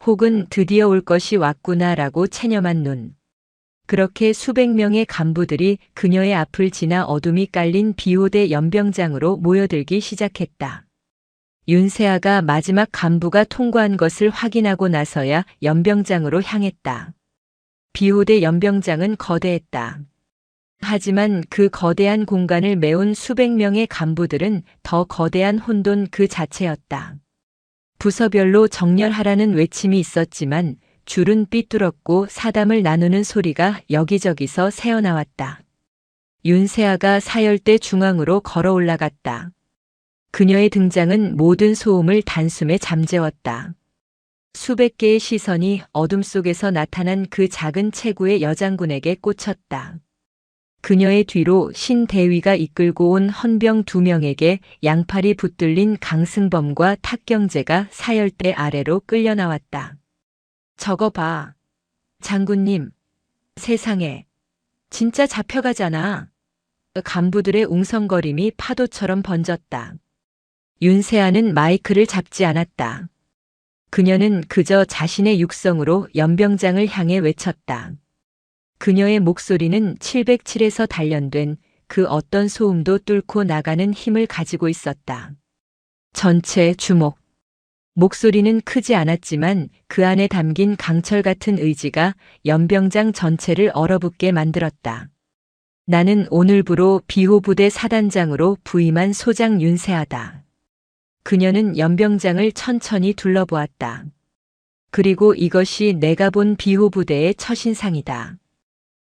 혹은 드디어 올 것이 왔구나라고 체념한 눈. 그렇게 수백 명의 간부들이 그녀의 앞을 지나 어둠이 깔린 비호대 연병장으로 모여들기 시작했다. 윤세아가 마지막 간부가 통과한 것을 확인하고 나서야 연병장으로 향했다. 비호대 연병장은 거대했다. 하지만 그 거대한 공간을 메운 수백 명의 간부들은 더 거대한 혼돈 그 자체였다. 부서별로 정렬하라는 외침이 있었지만 줄은 삐뚤었고 사담을 나누는 소리가 여기저기서 새어나왔다. 윤세아가 사열대 중앙으로 걸어 올라갔다. 그녀의 등장은 모든 소음을 단숨에 잠재웠다. 수백 개의 시선이 어둠 속에서 나타난 그 작은 체구의 여장군에게 꽂혔다. 그녀의 뒤로 신대위가 이끌고 온 헌병 2명에게 양팔이 붙들린 강승범과 탁경재가 사열대 아래로 끌려 나왔다. 저거 봐. 장군님. 세상에. 진짜 잡혀가잖아. 간부들의 웅성거림이 파도처럼 번졌다. 윤세아는 마이크를 잡지 않았다. 그녀는 그저 자신의 육성으로 연병장을 향해 외쳤다. 그녀의 목소리는 707에서 단련된 그 어떤 소음도 뚫고 나가는 힘을 가지고 있었다. 전체 주목. 목소리는 크지 않았지만 그 안에 담긴 강철 같은 의지가 연병장 전체를 얼어붙게 만들었다. 나는 오늘부로 비호부대 사단장으로 부임한 소장 윤세아다. 그녀는 연병장을 천천히 둘러보았다. 그리고 이것이 내가 본 비호부대의 첫인상이다.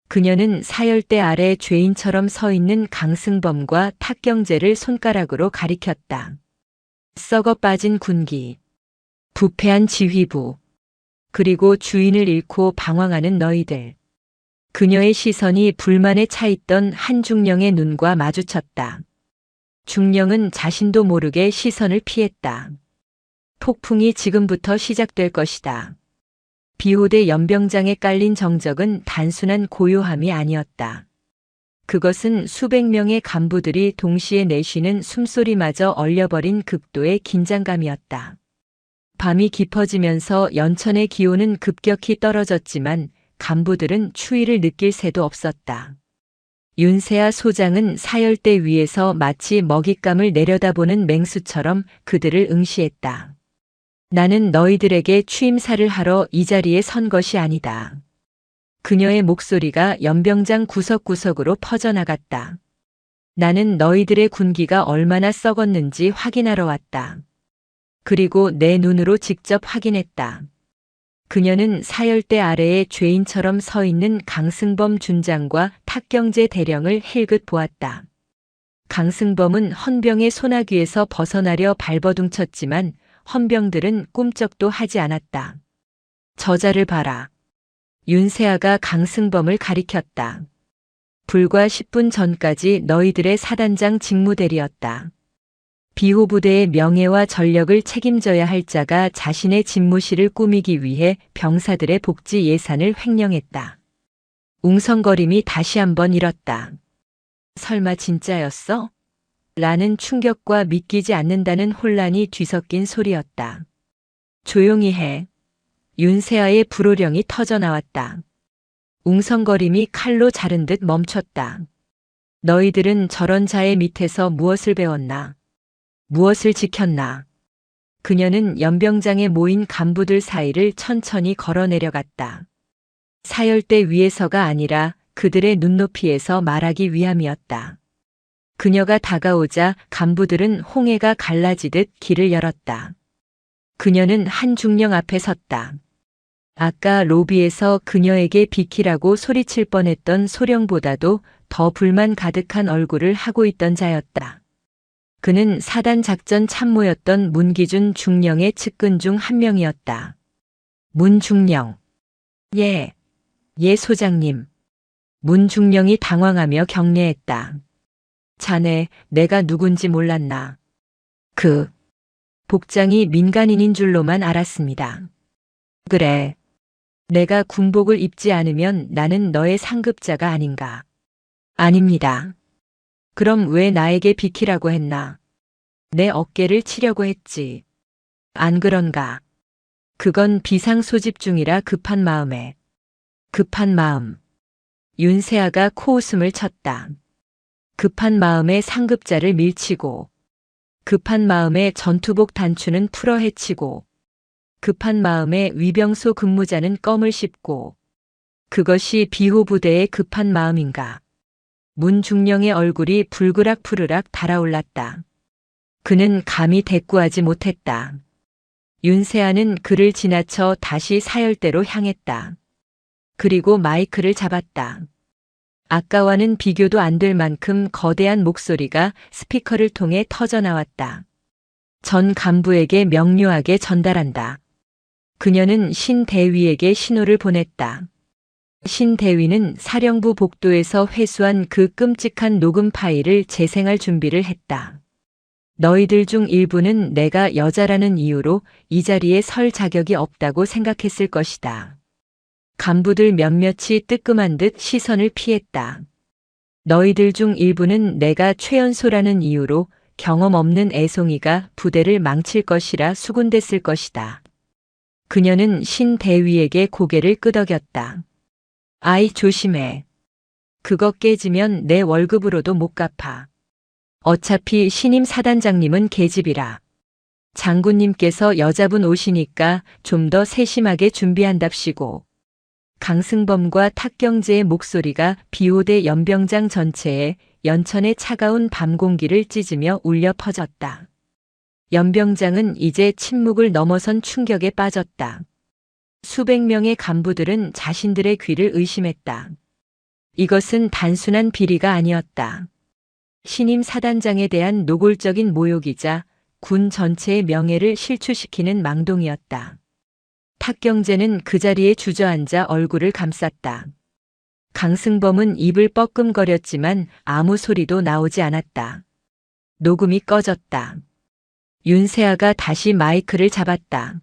그녀는 사열대 아래 죄인처럼 서 있는 강승범과 탁경재를 손가락으로 가리켰다. 썩어 빠진 군기, 부패한 지휘부, 그리고 주인을 잃고 방황하는 너희들. 그녀의 시선이 불만에 차있던 한 중령의 눈과 마주쳤다. 중령은 자신도 모르게 시선을 피했다. 폭풍이 지금부터 시작될 것이다. 비호대 연병장에 깔린 정적은 단순한 고요함이 아니었다. 그것은 수백 명의 간부들이 동시에 내쉬는 숨소리마저 얼려버린 극도의 긴장감이었다. 밤이 깊어지면서 연천의 기온은 급격히 떨어졌지만 간부들은 추위를 느낄 새도 없었다. 윤세아 소장은 사열대 위에서 마치 먹잇감을 내려다보는 맹수처럼 그들을 응시했다. 나는 너희들에게 취임사를 하러 이 자리에 선 것이 아니다. 그녀의 목소리가 연병장 구석구석으로 퍼져나갔다. 나는 너희들의 군기가 얼마나 썩었는지 확인하러 왔다. 그리고 내 눈으로 직접 확인했다. 그녀는 사열대 아래에 죄인처럼 서 있는 강승범 준장과 탁경재 대령을 힐긋 보았다. 강승범은 헌병의 소나귀에서 벗어나려 발버둥쳤지만 헌병들은 꿈쩍도 하지 않았다. 저자를 봐라. 윤세아가 강승범을 가리켰다. 불과 10분 전까지 너희들의 사단장 직무대리였다. 비호부대의 명예와 전력을 책임져야 할 자가 자신의 집무실을 꾸미기 위해 병사들의 복지 예산을 횡령했다. 웅성거림이 다시 한번 일었다. 설마 진짜였어? 라는 충격과 믿기지 않는다는 혼란이 뒤섞인 소리였다. 조용히 해. 윤세아의 불호령이 터져나왔다. 웅성거림이 칼로 자른 듯 멈췄다. 너희들은 저런 자의 밑에서 무엇을 배웠나? 무엇을 지켰나? 그녀는 연병장에 모인 간부들 사이를 천천히 걸어 내려갔다. 사열대 위에서가 아니라 그들의 눈높이에서 말하기 위함이었다. 그녀가 다가오자 간부들은 홍해가 갈라지듯 길을 열었다. 그녀는 한 중령 앞에 섰다. 아까 로비에서 그녀에게 비키라고 소리칠 뻔했던 소령보다도 더 불만 가득한 얼굴을 하고 있던 자였다. 그는 사단 작전 참모였던 문기준 중령의 측근 중 한 명이었다. 문 중령. 예, 예 소장님. 문 중령이 당황하며 경례했다. 자네, 내가 누군지 몰랐나? 그 복장이 민간인인 줄로만 알았습니다. 그래. 내가 군복을 입지 않으면 나는 너의 상급자가 아닌가? 아닙니다. 그럼 왜 나에게 비키라고 했나? 내 어깨를 치려고 했지. 안 그런가? 그건 비상소집 중이라 급한 마음에. 급한 마음. 윤세아가 코웃음을 쳤다. 급한 마음에 상급자를 밀치고, 급한 마음에 전투복 단추는 풀어 헤치고, 급한 마음에 위병소 근무자는 껌을 씹고, 그것이 비호부대의 급한 마음인가? 문 중령의 얼굴이 불그락푸르락 달아올랐다. 그는 감히 대꾸하지 못했다. 윤세아는 그를 지나쳐 다시 사열대로 향했다. 그리고 마이크를 잡았다. 아까와는 비교도 안 될 만큼 거대한 목소리가 스피커를 통해 터져나왔다. 전 간부에게 명료하게 전달한다. 그녀는 신 대위에게 신호를 보냈다. 신 대위는 사령부 복도에서 회수한 그 끔찍한 녹음 파일을 재생할 준비를 했다. 너희들 중 일부는 내가 여자라는 이유로 이 자리에 설 자격이 없다고 생각했을 것이다. 간부들 몇몇이 뜨끔한 듯 시선을 피했다. 너희들 중 일부는 내가 최연소라는 이유로 경험 없는 애송이가 부대를 망칠 것이라 수군댔을 것이다. 그녀는 신 대위에게 고개를 끄덕였다. 아이 조심해. 그거 깨지면 내 월급으로도 못 갚아. 어차피 신임 사단장님은 계집이라. 장군님께서 여자분 오시니까 좀 더 세심하게 준비한답시고. 강승범과 탁경재의 목소리가 비호대 연병장 전체에 연천의 차가운 밤 공기를 찢으며 울려 퍼졌다. 연병장은 이제 침묵을 넘어선 충격에 빠졌다. 수백 명의 간부들은 자신들의 귀를 의심했다. 이것은 단순한 비리가 아니었다. 신임 사단장에 대한 노골적인 모욕이자 군 전체의 명예를 실추시키는 망동이었다. 탁경재는 그 자리에 주저앉아 얼굴을 감쌌다. 강승범은 입을 뻐끔거렸지만 아무 소리도 나오지 않았다. 녹음이 꺼졌다. 윤세아가 다시 마이크를 잡았다.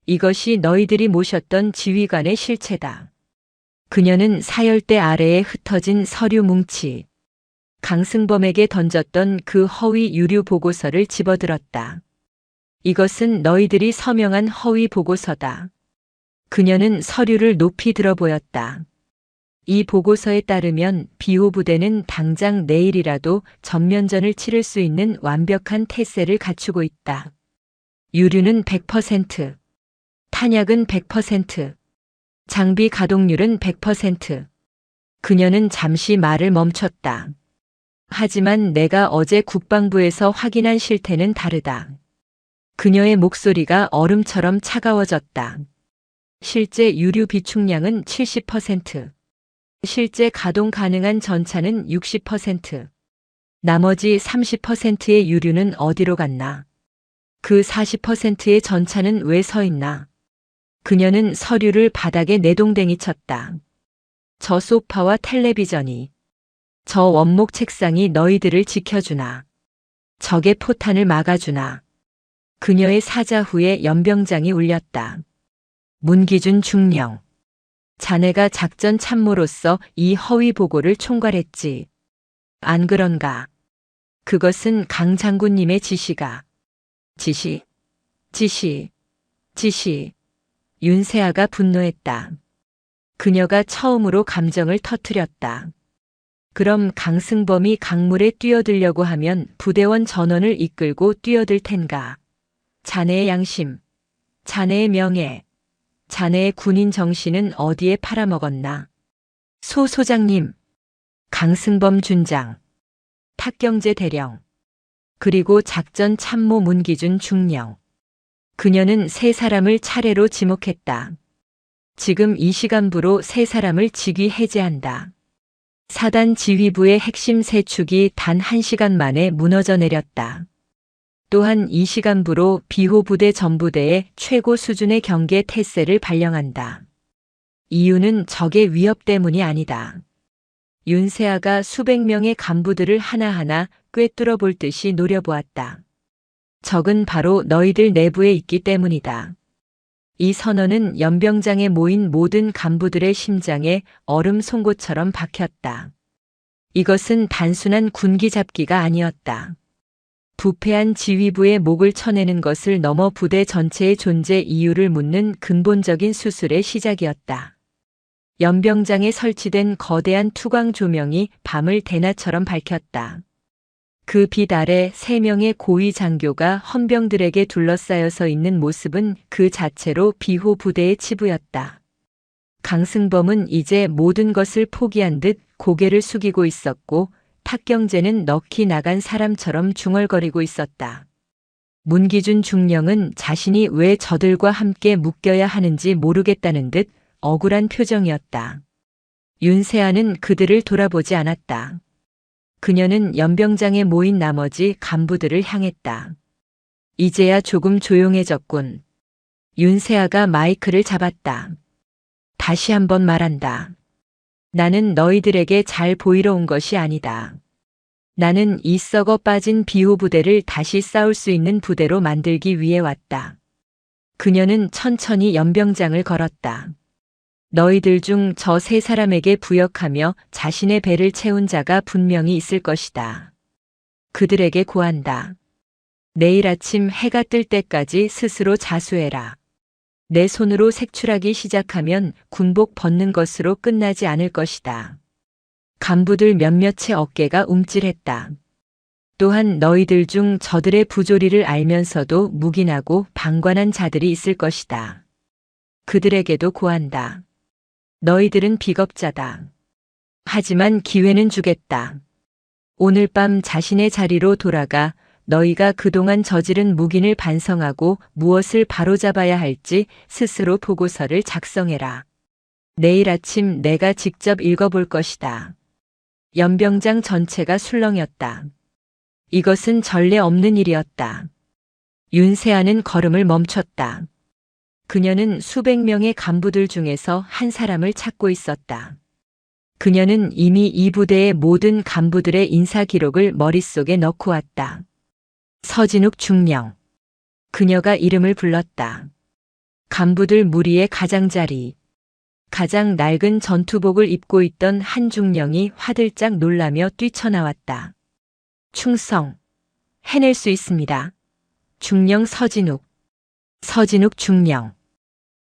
이것이 너희들이 모셨던 지휘관의 실체다. 그녀는 사열대 아래에 흩어진 서류 뭉치, 강승범에게 던졌던 그 허위 유류 보고서를 집어들었다. 이것은 너희들이 서명한 허위 보고서다. 그녀는 서류를 높이 들어 보였다. 이 보고서에 따르면 비호부대는 당장 내일이라도 전면전을 치를 수 있는 완벽한 태세를 갖추고 있다. 유류는 100%, 탄약은 100%, 장비 가동률은 100%. 그녀는 잠시 말을 멈췄다. 하지만 내가 어제 국방부에서 확인한 실태는 다르다. 그녀의 목소리가 얼음처럼 차가워졌다. 실제 유류 비축량은 70%. 실제 가동 가능한 전차는 60%. 나머지 30%의 유류는 어디로 갔나? 그 40%의 전차는 왜 서 있나? 그녀는 서류를 바닥에 내동댕이 쳤다. 저 소파와 텔레비전이, 저 원목 책상이 너희들을 지켜주나? 적의 포탄을 막아주나? 그녀의 사자 후에 연병장이 울렸다. 문기준 중령. 자네가 작전 참모로서 이 허위 보고를 총괄했지. 안 그런가? 그것은 강 장군님의 지시가. 지시. 윤세아가 분노했다. 그녀가 처음으로 감정을 터뜨렸다. 그럼 강승범이 강물에 뛰어들려고 하면 부대원 전원을 이끌고 뛰어들 텐가? 자네의 양심, 자네의 명예, 자네의 군인 정신은 어디에 팔아먹었나? 소 소장님, 강승범 준장, 탁경재 대령, 그리고 작전 참모 문기준 중령. 그녀는 세 사람을 차례로 지목했다. 지금 이 시간부로 세 사람을 직위 해제한다. 사단 지휘부의 핵심 세 축이 단 1시간 만에 무너져 내렸다. 또한 이 시간부로 비호 부대 전부대의 최고 수준의 경계 태세를 발령한다. 이유는 적의 위협 때문이 아니다. 윤세아가 수백 명의 간부들을 하나하나 꿰뚫어 볼 듯이 노려보았다. 적은 바로 너희들 내부에 있기 때문이다. 이 선언은 연병장에 모인 모든 간부들의 심장에 얼음 송곳처럼 박혔다. 이것은 단순한 군기 잡기가 아니었다. 부패한 지휘부의 목을 쳐내는 것을 넘어 부대 전체의 존재 이유를 묻는 근본적인 수술의 시작이었다. 연병장에 설치된 거대한 투광 조명이 밤을 대낮처럼 밝혔다. 그 빛 아래 3명의 고위 장교가 헌병들에게 둘러싸여서 있는 모습은 그 자체로 비호 부대의 치부였다. 강승범은 이제 모든 것을 포기한 듯 고개를 숙이고 있었고 탁경재는 넋이 나간 사람처럼 중얼거리고 있었다. 문기준 중령은 자신이 왜 저들과 함께 묶여야 하는지 모르겠다는 듯 억울한 표정이었다. 윤세아는 그들을 돌아보지 않았다. 그녀는 연병장에 모인 나머지 간부들을 향했다. 이제야 조금 조용해졌군. 윤세아가 마이크를 잡았다. 다시 한번 말한다. 나는 너희들에게 잘 보이러 온 것이 아니다. 나는 이 썩어 빠진 비호 부대를 다시 싸울 수 있는 부대로 만들기 위해 왔다. 그녀는 천천히 연병장을 걸었다. 너희들 중 저 3사람에게 부역하며 자신의 배를 채운 자가 분명히 있을 것이다. 그들에게 고한다. 내일 아침 해가 뜰 때까지 스스로 자수해라. 내 손으로 색출하기 시작하면 군복 벗는 것으로 끝나지 않을 것이다. 간부들 몇몇의 어깨가 움찔했다. 또한 너희들 중 저들의 부조리를 알면서도 묵인하고 방관한 자들이 있을 것이다. 그들에게도 고한다. 너희들은 비겁자다. 하지만 기회는 주겠다. 오늘 밤 자신의 자리로 돌아가 너희가 그동안 저지른 묵인을 반성하고 무엇을 바로잡아야 할지 스스로 보고서를 작성해라. 내일 아침 내가 직접 읽어볼 것이다. 연병장 전체가 술렁였다. 이것은 전례 없는 일이었다. 윤세아는 걸음을 멈췄다. 그녀는 수백 명의 간부들 중에서 한 사람을 찾고 있었다. 그녀는 이미 이 부대의 모든 간부들의 인사 기록을 머릿속에 넣고 왔다. 서진욱 중령. 그녀가 이름을 불렀다. 간부들 무리의 가장자리. 가장 낡은 전투복을 입고 있던 한 중령이 화들짝 놀라며 뛰쳐나왔다. 충성. 해낼 수 있습니다. 중령 서진욱. 서진욱 중령.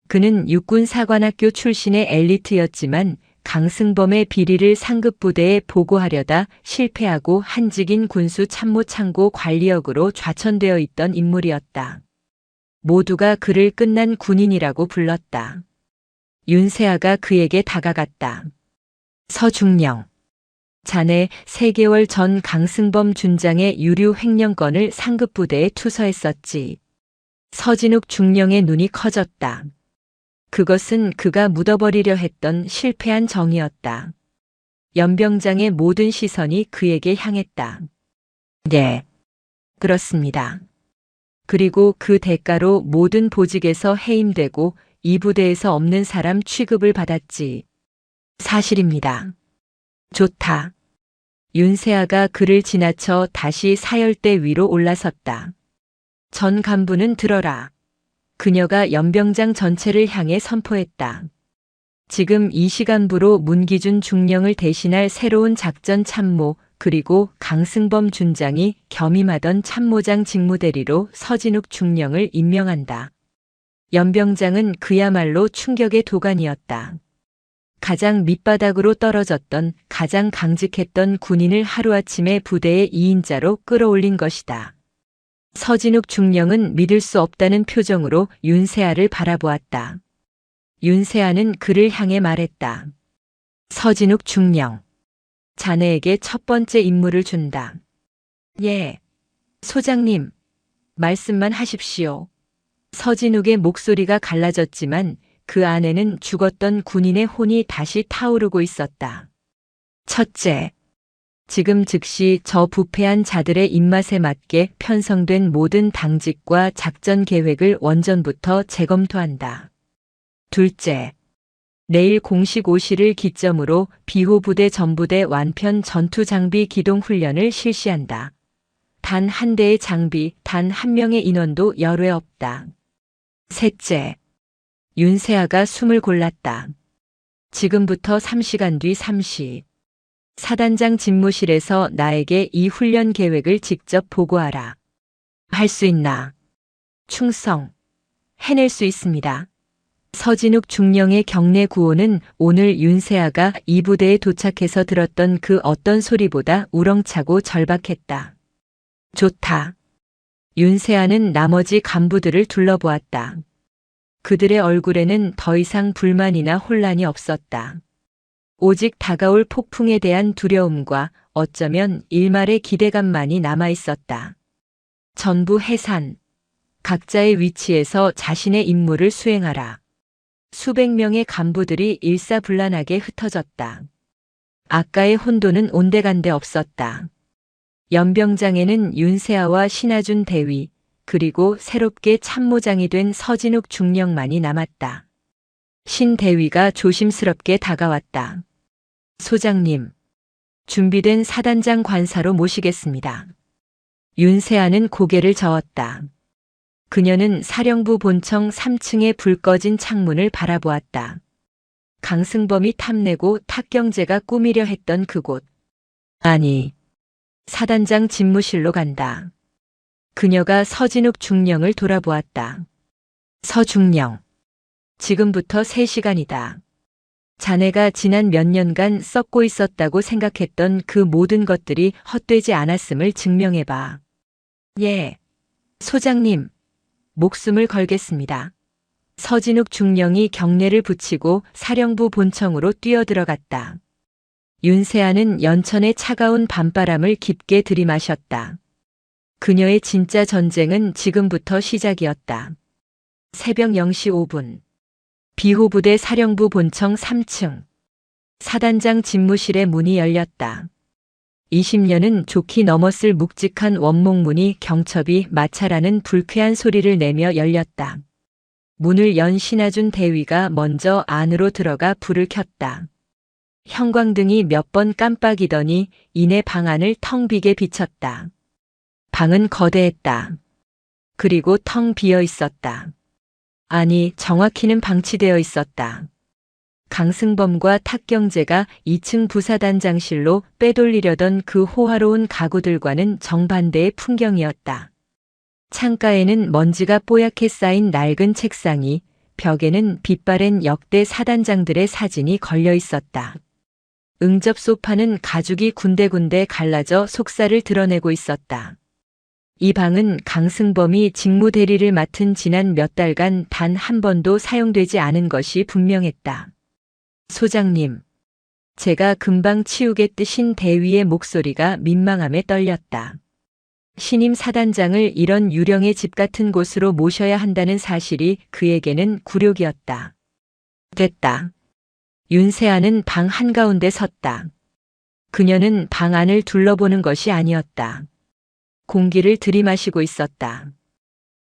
그는 육군사관학교 출신의 엘리트였지만 강승범의 비리를 상급부대에 보고하려다 실패하고 한직인 군수 참모 창고 관리역으로 좌천되어 있던 인물이었다. 모두가 그를 끝난 군인이라고 불렀다. 윤세아가 그에게 다가갔다. 서중령. 자네 3개월 전 강승범 준장의 유류 횡령건을 상급부대에 투서했었지. 서진욱 중령의 눈이 커졌다. 그것은 그가 묻어버리려 했던 실패한 정이었다. 연병장의 모든 시선이 그에게 향했다. 네, 그렇습니다. 그리고 그 대가로 모든 보직에서 해임되고 이 부대에서 없는 사람 취급을 받았지. 사실입니다. 좋다. 윤세아가 그를 지나쳐 다시 사열대 위로 올라섰다. 전 간부는 들어라. 그녀가 연병장 전체를 향해 선포했다. 지금 이 시간부로 문기준 중령을 대신할 새로운 작전 참모 그리고 강승범 준장이 겸임하던 참모장 직무대리로 서진욱 중령을 임명한다. 연병장은 그야말로 충격의 도가니였다. 가장 밑바닥으로 떨어졌던 가장 강직했던 군인을 하루아침에 부대의 2인자로 끌어올린 것이다. 서진욱 중령은 믿을 수 없다는 표정으로 윤세아를 바라보았다. 윤세아는 그를 향해 말했다. 서진욱 중령. 자네에게 첫 번째 임무를 준다. 예. 소장님. 말씀만 하십시오. 서진욱의 목소리가 갈라졌지만 그 안에는 죽었던 군인의 혼이 다시 타오르고 있었다. 첫째, 지금 즉시 저 부패한 자들의 입맛에 맞게 편성된 모든 당직과 작전 계획을 원전부터 재검토한다. 둘째, 내일 공식 5시를 기점으로 비호부대 전부대 완편 전투 장비 기동 훈련을 실시한다. 단 한 대의 장비, 단 한 명의 인원도 열외 없다. 셋째, 윤세아가 숨을 골랐다. 지금부터 3시간 뒤 3시. 사단장 집무실에서 나에게 이 훈련 계획을 직접 보고하라. 할 수 있나? 충성. 해낼 수 있습니다. 서진욱 중령의 경례 구호는 오늘 윤세아가 이 부대에 도착해서 들었던 그 어떤 소리보다 우렁차고 절박했다. 좋다. 윤세아는 나머지 간부들을 둘러보았다. 그들의 얼굴에는 더 이상 불만이나 혼란이 없었다. 오직 다가올 폭풍에 대한 두려움과 어쩌면 일말의 기대감만이 남아 있었다. 전부 해산. 각자의 위치에서 자신의 임무를 수행하라. 수백 명의 간부들이 일사불란하게 흩어졌다. 아까의 혼돈은 온데간데 없었다. 연병장에는 윤세아와 신하준 대위, 그리고 새롭게 참모장이 된 서진욱 중령만이 남았다. 신 대위가 조심스럽게 다가왔다. 소장님, 준비된 사단장 관사로 모시겠습니다. 윤세아는 고개를 저었다. 그녀는 사령부 본청 3층의 불 꺼진 창문을 바라보았다. 강승범이 탐내고 탁경재가 꾸미려 했던 그곳. 아니, 사단장 집무실로 간다. 그녀가 서진욱 중령을 돌아보았다. 서중령, 지금부터 3시간이다. 자네가 지난 몇 년간 썩고 있었다고 생각했던 그 모든 것들이 헛되지 않았음을 증명해봐. 예, 소장님, 목숨을 걸겠습니다. 서진욱 중령이 경례를 붙이고 사령부 본청으로 뛰어들어갔다. 윤세아는 연천의 차가운 밤바람을 깊게 들이마셨다. 그녀의 진짜 전쟁은 지금부터 시작이었다. 새벽 0시 5분. 비호부대 사령부 본청 3층. 사단장 집무실의 문이 열렸다. 20년은 좋게 넘었을 묵직한 원목문이 경첩이 마찰하는 불쾌한 소리를 내며 열렸다. 문을 연 신하준 대위가 먼저 안으로 들어가 불을 켰다. 형광등이 몇 번 깜빡이더니 이내 방 안을 텅 비게 비쳤다. 방은 거대했다. 그리고 텅 비어 있었다. 아니, 정확히는 방치되어 있었다. 강승범과 탁경재가 2층 부사단장실로 빼돌리려던 그 호화로운 가구들과는 정반대의 풍경이었다. 창가에는 먼지가 뽀얗게 쌓인 낡은 책상이, 벽에는 빛바랜 역대 사단장들의 사진이 걸려 있었다. 응접 소파는 가죽이 군데군데 갈라져 속살을 드러내고 있었다. 이 방은 강승범이 직무대리를 맡은 지난 몇 달간 단 한 번도 사용되지 않은 것이 분명했다. 소장님, 제가 금방 치우겠듯인 대위의 목소리가 민망함에 떨렸다. 신임 사단장을 이런 유령의 집 같은 곳으로 모셔야 한다는 사실이 그에게는 굴욕이었다. 됐다. 윤세아는 방 한가운데 섰다. 그녀는 방 안을 둘러보는 것이 아니었다. 공기를 들이마시고 있었다.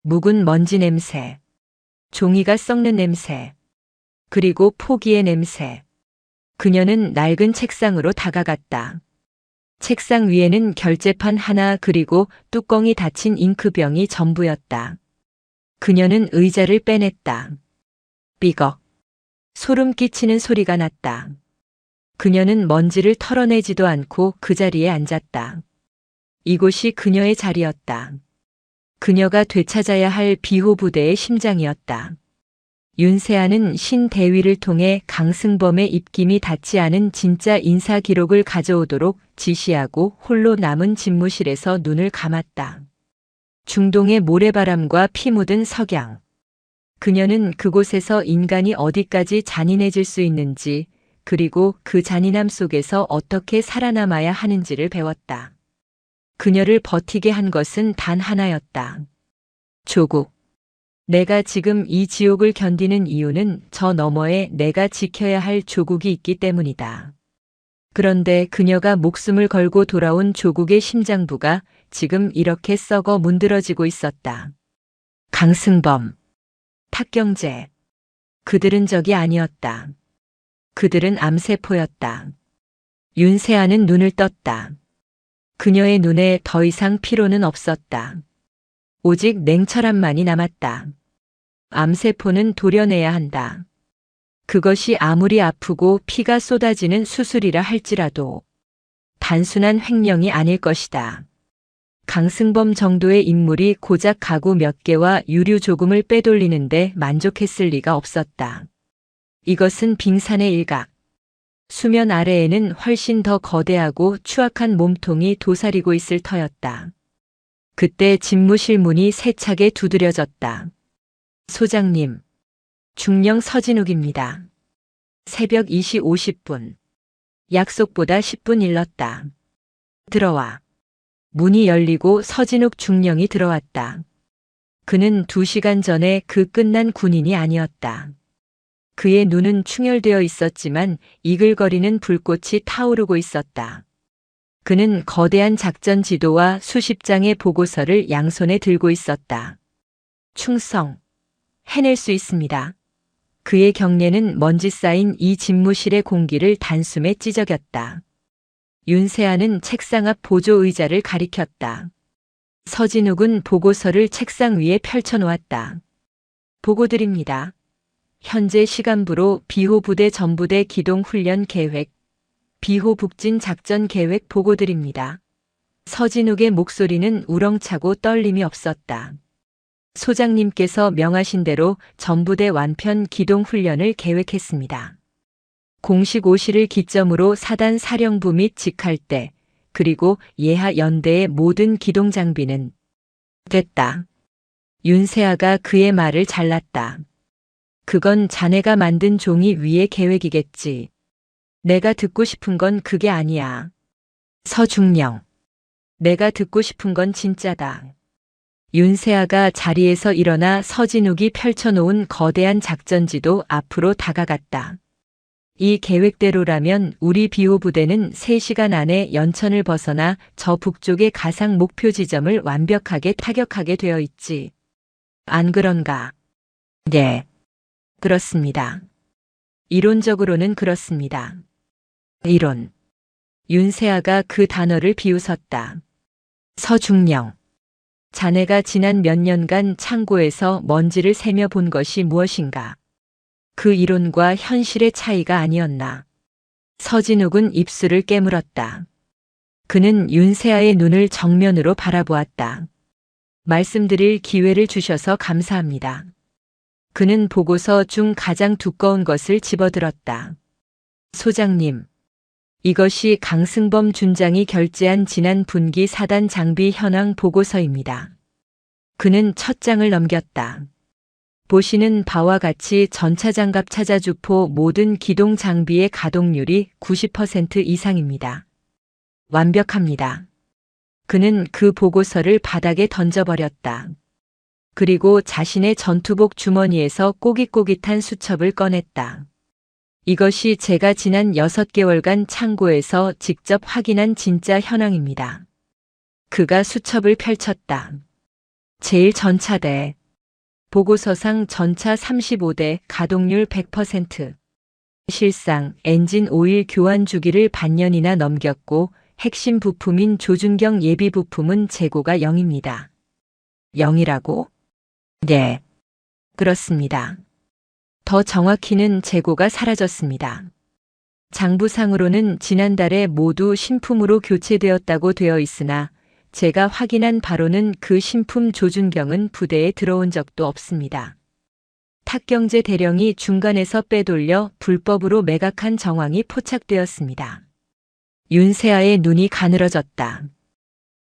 묵은 먼지 냄새, 종이가 썩는 냄새, 그리고 포기의 냄새. 그녀는 낡은 책상으로 다가갔다. 책상 위에는 결제판 하나 그리고 뚜껑이 닫힌 잉크병이 전부였다. 그녀는 의자를 빼냈다. 삐걱. 소름 끼치는 소리가 났다. 그녀는 먼지를 털어내지도 않고 그 자리에 앉았다. 이곳이 그녀의 자리였다. 그녀가 되찾아야 할 비호부대의 심장이었다. 윤세아는 신 대위를 통해 강승범의 입김이 닿지 않은 진짜 인사 기록을 가져오도록 지시하고 홀로 남은 집무실에서 눈을 감았다. 중동의 모래바람과 피 묻은 석양. 그녀는 그곳에서 인간이 어디까지 잔인해질 수 있는지, 그리고 그 잔인함 속에서 어떻게 살아남아야 하는지를 배웠다. 그녀를 버티게 한 것은 단 하나였다. 조국. 내가 지금 이 지옥을 견디는 이유는 저 너머에 내가 지켜야 할 조국이 있기 때문이다. 그런데 그녀가 목숨을 걸고 돌아온 조국의 심장부가 지금 이렇게 썩어 문드러지고 있었다. 강승범, 탁경재. 그들은 적이 아니었다. 그들은 암세포였다. 윤세아는 눈을 떴다. 그녀의 눈에 더 이상 피로는 없었다. 오직 냉철함만이 남았다. 암세포는 도려내야 한다. 그것이 아무리 아프고 피가 쏟아지는 수술이라 할지라도 단순한 횡령이 아닐 것이다. 강승범 정도의 인물이 고작 가구 몇 개와 유류 조금을 빼돌리는데 만족했을 리가 없었다. 이것은 빙산의 일각. 수면 아래에는 훨씬 더 거대하고 추악한 몸통이 도사리고 있을 터였다. 그때 집무실 문이 세차게 두드려졌다. 소장님, 중령 서진욱입니다. 새벽 2시 50분. 약속보다 10분 일렀다. 들어와. 문이 열리고 서진욱 중령이 들어왔다. 그는 2시간 전에 그 끝난 군인이 아니었다. 그의 눈은 충혈되어 있었지만 이글거리는 불꽃이 타오르고 있었다. 그는 거대한 작전 지도와 수십 장의 보고서를 양손에 들고 있었다. 충성. 해낼 수 있습니다. 그의 경례는 먼지 쌓인 이 집무실의 공기를 단숨에 찢어겼다. 윤세아는 책상 앞 보조 의자를 가리켰다. 서진욱은 보고서를 책상 위에 펼쳐놓았다. 보고드립니다. 현재 시간부로 비호 부대 전부대 기동 훈련 계획, 비호 북진 작전 계획 보고드립니다. 서진욱의 목소리는 우렁차고 떨림이 없었다. 소장님께서 명하신 대로 전부대 완편 기동 훈련을 계획했습니다. 공식 5시를 기점으로 사단 사령부 및 직할대, 그리고 예하 연대의 모든 기동 장비는 됐다. 윤세아가 그의 말을 잘랐다. 그건 자네가 만든 종이 위의 계획이겠지. 내가 듣고 싶은 건 그게 아니야. 서중령. 내가 듣고 싶은 건 진짜다. 윤세아가 자리에서 일어나 서진욱이 펼쳐놓은 거대한 작전지도 앞으로 다가갔다. 이 계획대로라면 우리 비호 부대는 3시간 안에 연천을 벗어나 저 북쪽의 가상 목표 지점을 완벽하게 타격하게 되어 있지. 안 그런가? 네. 그렇습니다. 이론적으로는 그렇습니다. 이론. 윤세아가 그 단어를 비웃었다. 서중령. 자네가 지난 몇 년간 창고에서 먼지를 세며 본 것이 무엇인가? 그 이론과 현실의 차이가 아니었나? 서진욱은 입술을 깨물었다. 그는 윤세아의 눈을 정면으로 바라보았다. 말씀드릴 기회를 주셔서 감사합니다. 그는 보고서 중 가장 두꺼운 것을 집어들었다. 소장님, 이것이 강승범 준장이 결재한 지난 분기 사단 장비 현황 보고서입니다. 그는 첫 장을 넘겼다. 보시는 바와 같이 전차장갑 차자주포 모든 기동 장비의 가동률이 90% 이상입니다. 완벽합니다. 그는 그 보고서를 바닥에 던져버렸다. 그리고 자신의 전투복 주머니에서 꼬깃꼬깃한 수첩을 꺼냈다. 이것이 제가 지난 6개월간 창고에서 직접 확인한 진짜 현황입니다. 그가 수첩을 펼쳤다. 제1전차대. 보고서상 전차 35대 가동률 100%. 실상 엔진 오일 교환 주기를 반년이나 넘겼고 핵심 부품인 조준경 예비 부품은 재고가 0입니다. 0이라고? 네. 그렇습니다. 더 정확히는 재고가 사라졌습니다. 장부상으로는 지난달에 모두 신품으로 교체되었다고 되어 있으나 제가 확인한 바로는 그 신품 조준경은 부대에 들어온 적도 없습니다. 탁경재 대령이 중간에서 빼돌려 불법으로 매각한 정황이 포착되었습니다. 윤세아의 눈이 가늘어졌다.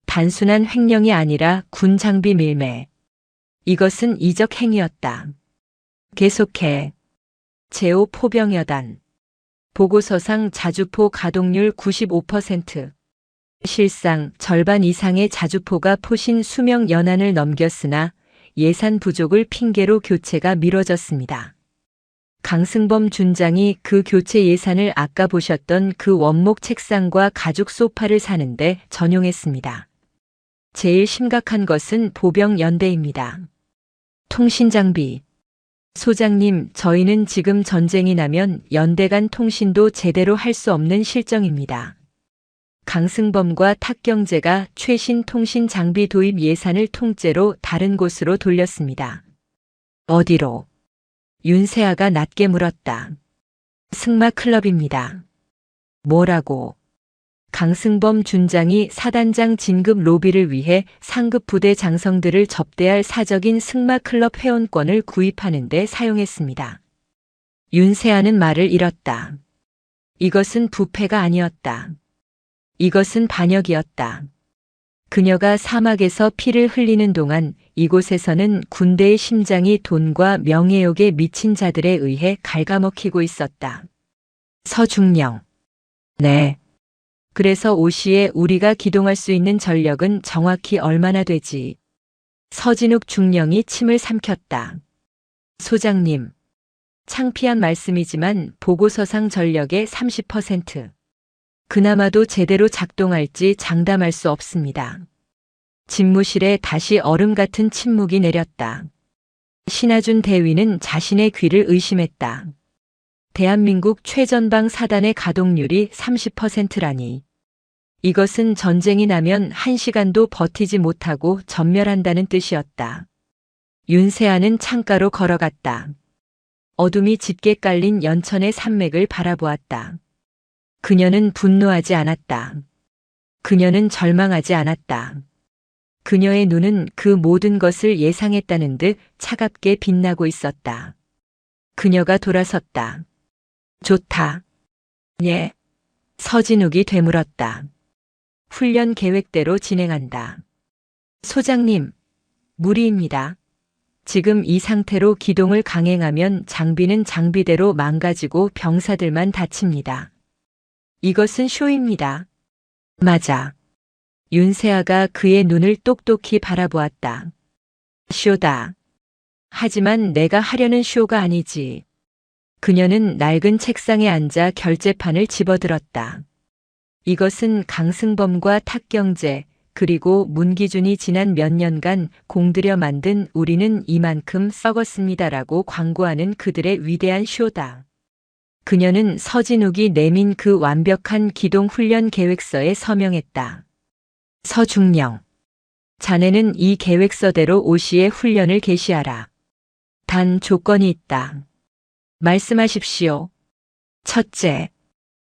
단순한 횡령이 아니라 군 장비 밀매. 이것은 이적 행위였다. 계속해. 제5 포병여단. 보고서상 자주포 가동률 95%. 실상 절반 이상의 자주포가 포신 수명 연한을 넘겼으나 예산 부족을 핑계로 교체가 미뤄졌습니다. 강승범 준장이 그 교체 예산을 아까 보셨던 그 원목 책상과 가죽 소파를 사는데 전용했습니다. 제일 심각한 것은 보병 연대입니다. 통신장비. 소장님, 저희는 지금 전쟁이 나면 연대 간 통신도 제대로 할 수 없는 실정입니다. 강승범과 탁경제가 최신 통신 장비 도입 예산을 통째로 다른 곳으로 돌렸습니다. 어디로? 윤세아가 낮게 물었다. 승마클럽입니다. 뭐라고? 강승범 준장이 사단장 진급 로비를 위해 상급 부대 장성들을 접대할 사적인 승마클럽 회원권을 구입하는 데 사용했습니다. 윤세아는 말을 잃었다. 이것은 부패가 아니었다. 이것은 반역이었다. 그녀가 사막에서 피를 흘리는 동안 이곳에서는 군대의 심장이 돈과 명예욕에 미친 자들에 의해 갉아먹히고 있었다. 서중령. 네. 그래서 오시에 우리가 기동할 수 있는 전력은 정확히 얼마나 되지? 서진욱 중령이 침을 삼켰다. 소장님. 창피한 말씀이지만 보고서상 전력의 30%. 그나마도 제대로 작동할지 장담할 수 없습니다. 집무실에 다시 얼음 같은 침묵이 내렸다. 신하준 대위는 자신의 귀를 의심했다. 대한민국 최전방 사단의 가동률이 30%라니. 이것은 전쟁이 나면 1시간도 버티지 못하고 전멸한다는 뜻이었다. 윤세아는 창가로 걸어갔다. 어둠이 짙게 깔린 연천의 산맥을 바라보았다. 그녀는 분노하지 않았다. 그녀는 절망하지 않았다. 그녀의 눈은 그 모든 것을 예상했다는 듯 차갑게 빛나고 있었다. 그녀가 돌아섰다. 좋다. 예. 서진욱이 되물었다. 훈련 계획대로 진행한다. 소장님, 무리입니다. 지금 이 상태로 기동을 강행하면 장비는 장비대로 망가지고 병사들만 다칩니다. 이것은 쇼입니다. 맞아. 윤세아가 그의 눈을 똑똑히 바라보았다. 쇼다. 하지만 내가 하려는 쇼가 아니지. 그녀는 낡은 책상에 앉아 결제판을 집어들었다. 이것은 강승범과 탁경제 그리고 문기준이 지난 몇 년간 공들여 만든 우리는 이만큼 썩었습니다라고 광고하는 그들의 위대한 쇼다. 그녀는 서진욱이 내민 그 완벽한 기동 훈련 계획서에 서명했다. 서중령. 자네는 이 계획서대로 오시의 훈련을 개시하라. 단 조건이 있다. 말씀하십시오. 첫째.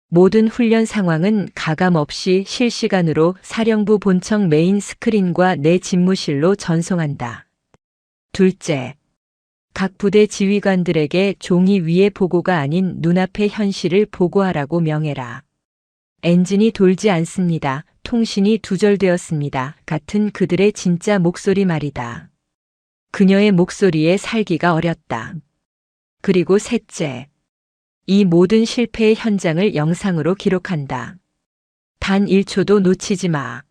모든 훈련 상황은 가감 없이 실시간으로 사령부 본청 메인 스크린과 내 집무실로 전송한다. 둘째. 각 부대 지휘관들에게 종이 위의 보고가 아닌 눈앞의 현실을 보고하라고 명해라. 엔진이 돌지 않습니다. 통신이 두절되었습니다. 같은 그들의 진짜 목소리 말이다. 그녀의 목소리에 살기가 어렸다. 그리고 셋째. 이 모든 실패의 현장을 영상으로 기록한다. 단 1초도 놓치지 마.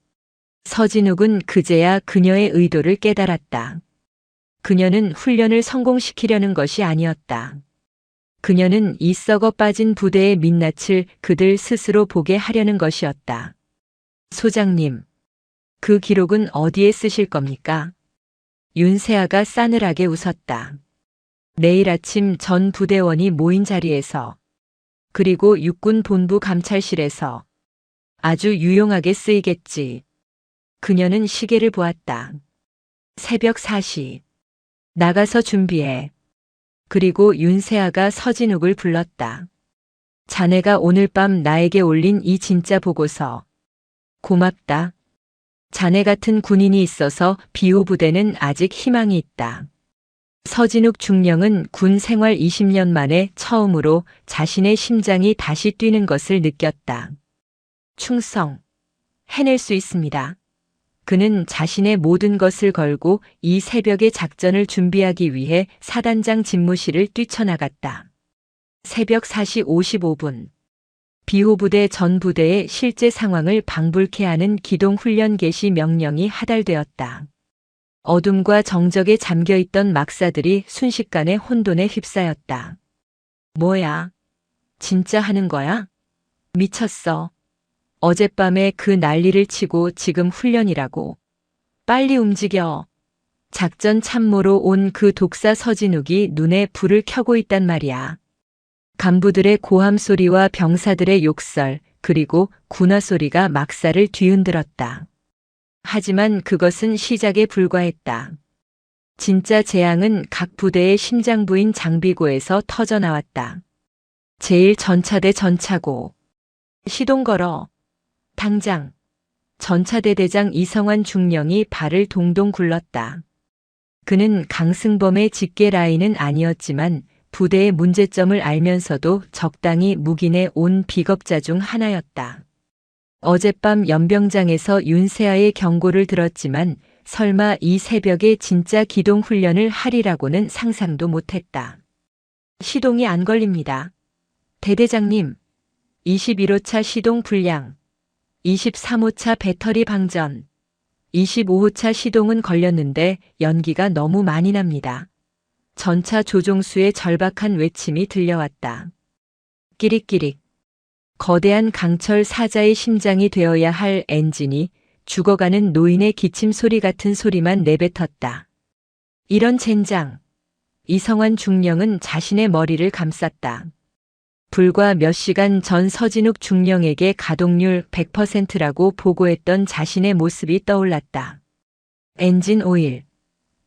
서진욱은 그제야 그녀의 의도를 깨달았다. 그녀는 훈련을 성공시키려는 것이 아니었다. 그녀는 이 썩어 빠진 부대의 민낯을 그들 스스로 보게 하려는 것이었다. 소장님, 그 기록은 어디에 쓰실 겁니까? 윤세아가 싸늘하게 웃었다. 내일 아침 전 부대원이 모인 자리에서, 그리고 육군 본부 감찰실에서 아주 유용하게 쓰이겠지. 그녀는 시계를 보았다. 새벽 4시. 나가서 준비해. 그리고 윤세아가 서진욱을 불렀다. 자네가 오늘 밤 나에게 올린 이 진짜 보고서. 고맙다. 자네 같은 군인이 있어서 비호 부대는 아직 희망이 있다. 서진욱 중령은 군 생활 20년 만에 처음으로 자신의 심장이 다시 뛰는 것을 느꼈다. 충성. 해낼 수 있습니다. 그는 자신의 모든 것을 걸고 이 새벽의 작전을 준비하기 위해 사단장 집무실을 뛰쳐나갔다. 새벽 4시 55분. 비호부대 전 부대의 실제 상황을 방불케 하는 기동훈련 개시 명령이 하달되었다. 어둠과 정적에 잠겨있던 막사들이 순식간에 혼돈에 휩싸였다. 뭐야? 진짜 하는 거야? 미쳤어. 어젯밤에 그 난리를 치고 지금 훈련이라고. 빨리 움직여. 작전 참모로 온 그 독사 서진욱이 눈에 불을 켜고 있단 말이야. 간부들의 고함 소리와 병사들의 욕설, 그리고 군화 소리가 막사를 뒤흔들었다. 하지만 그것은 시작에 불과했다. 진짜 재앙은 각 부대의 심장부인 장비고에서 터져 나왔다. 제1전차대 전차고. 시동 걸어. 당장. 전차대 대장 이성환 중령이 발을 동동 굴렀다. 그는 강승범의 직계 라인은 아니었지만 부대의 문제점을 알면서도 적당히 묵인해 온 비겁자 중 하나였다. 어젯밤 연병장에서 윤세아의 경고를 들었지만 설마 이 새벽에 진짜 기동 훈련을 하리라고는 상상도 못했다. 시동이 안 걸립니다. 대대장님, 21호차 시동 불량, 23호차 배터리 방전, 25호차 시동은 걸렸는데 연기가 너무 많이 납니다. 전차 조종수의 절박한 외침이 들려왔다. 끼릭끼릭. 거대한 강철 사자의 심장이 되어야 할 엔진이 죽어가는 노인의 기침 소리 같은 소리만 내뱉었다. 이런 젠장. 이성환 중령은 자신의 머리를 감쌌다. 불과 몇 시간 전 서진욱 중령에게 가동률 100%라고 보고했던 자신의 모습이 떠올랐다. 엔진 오일.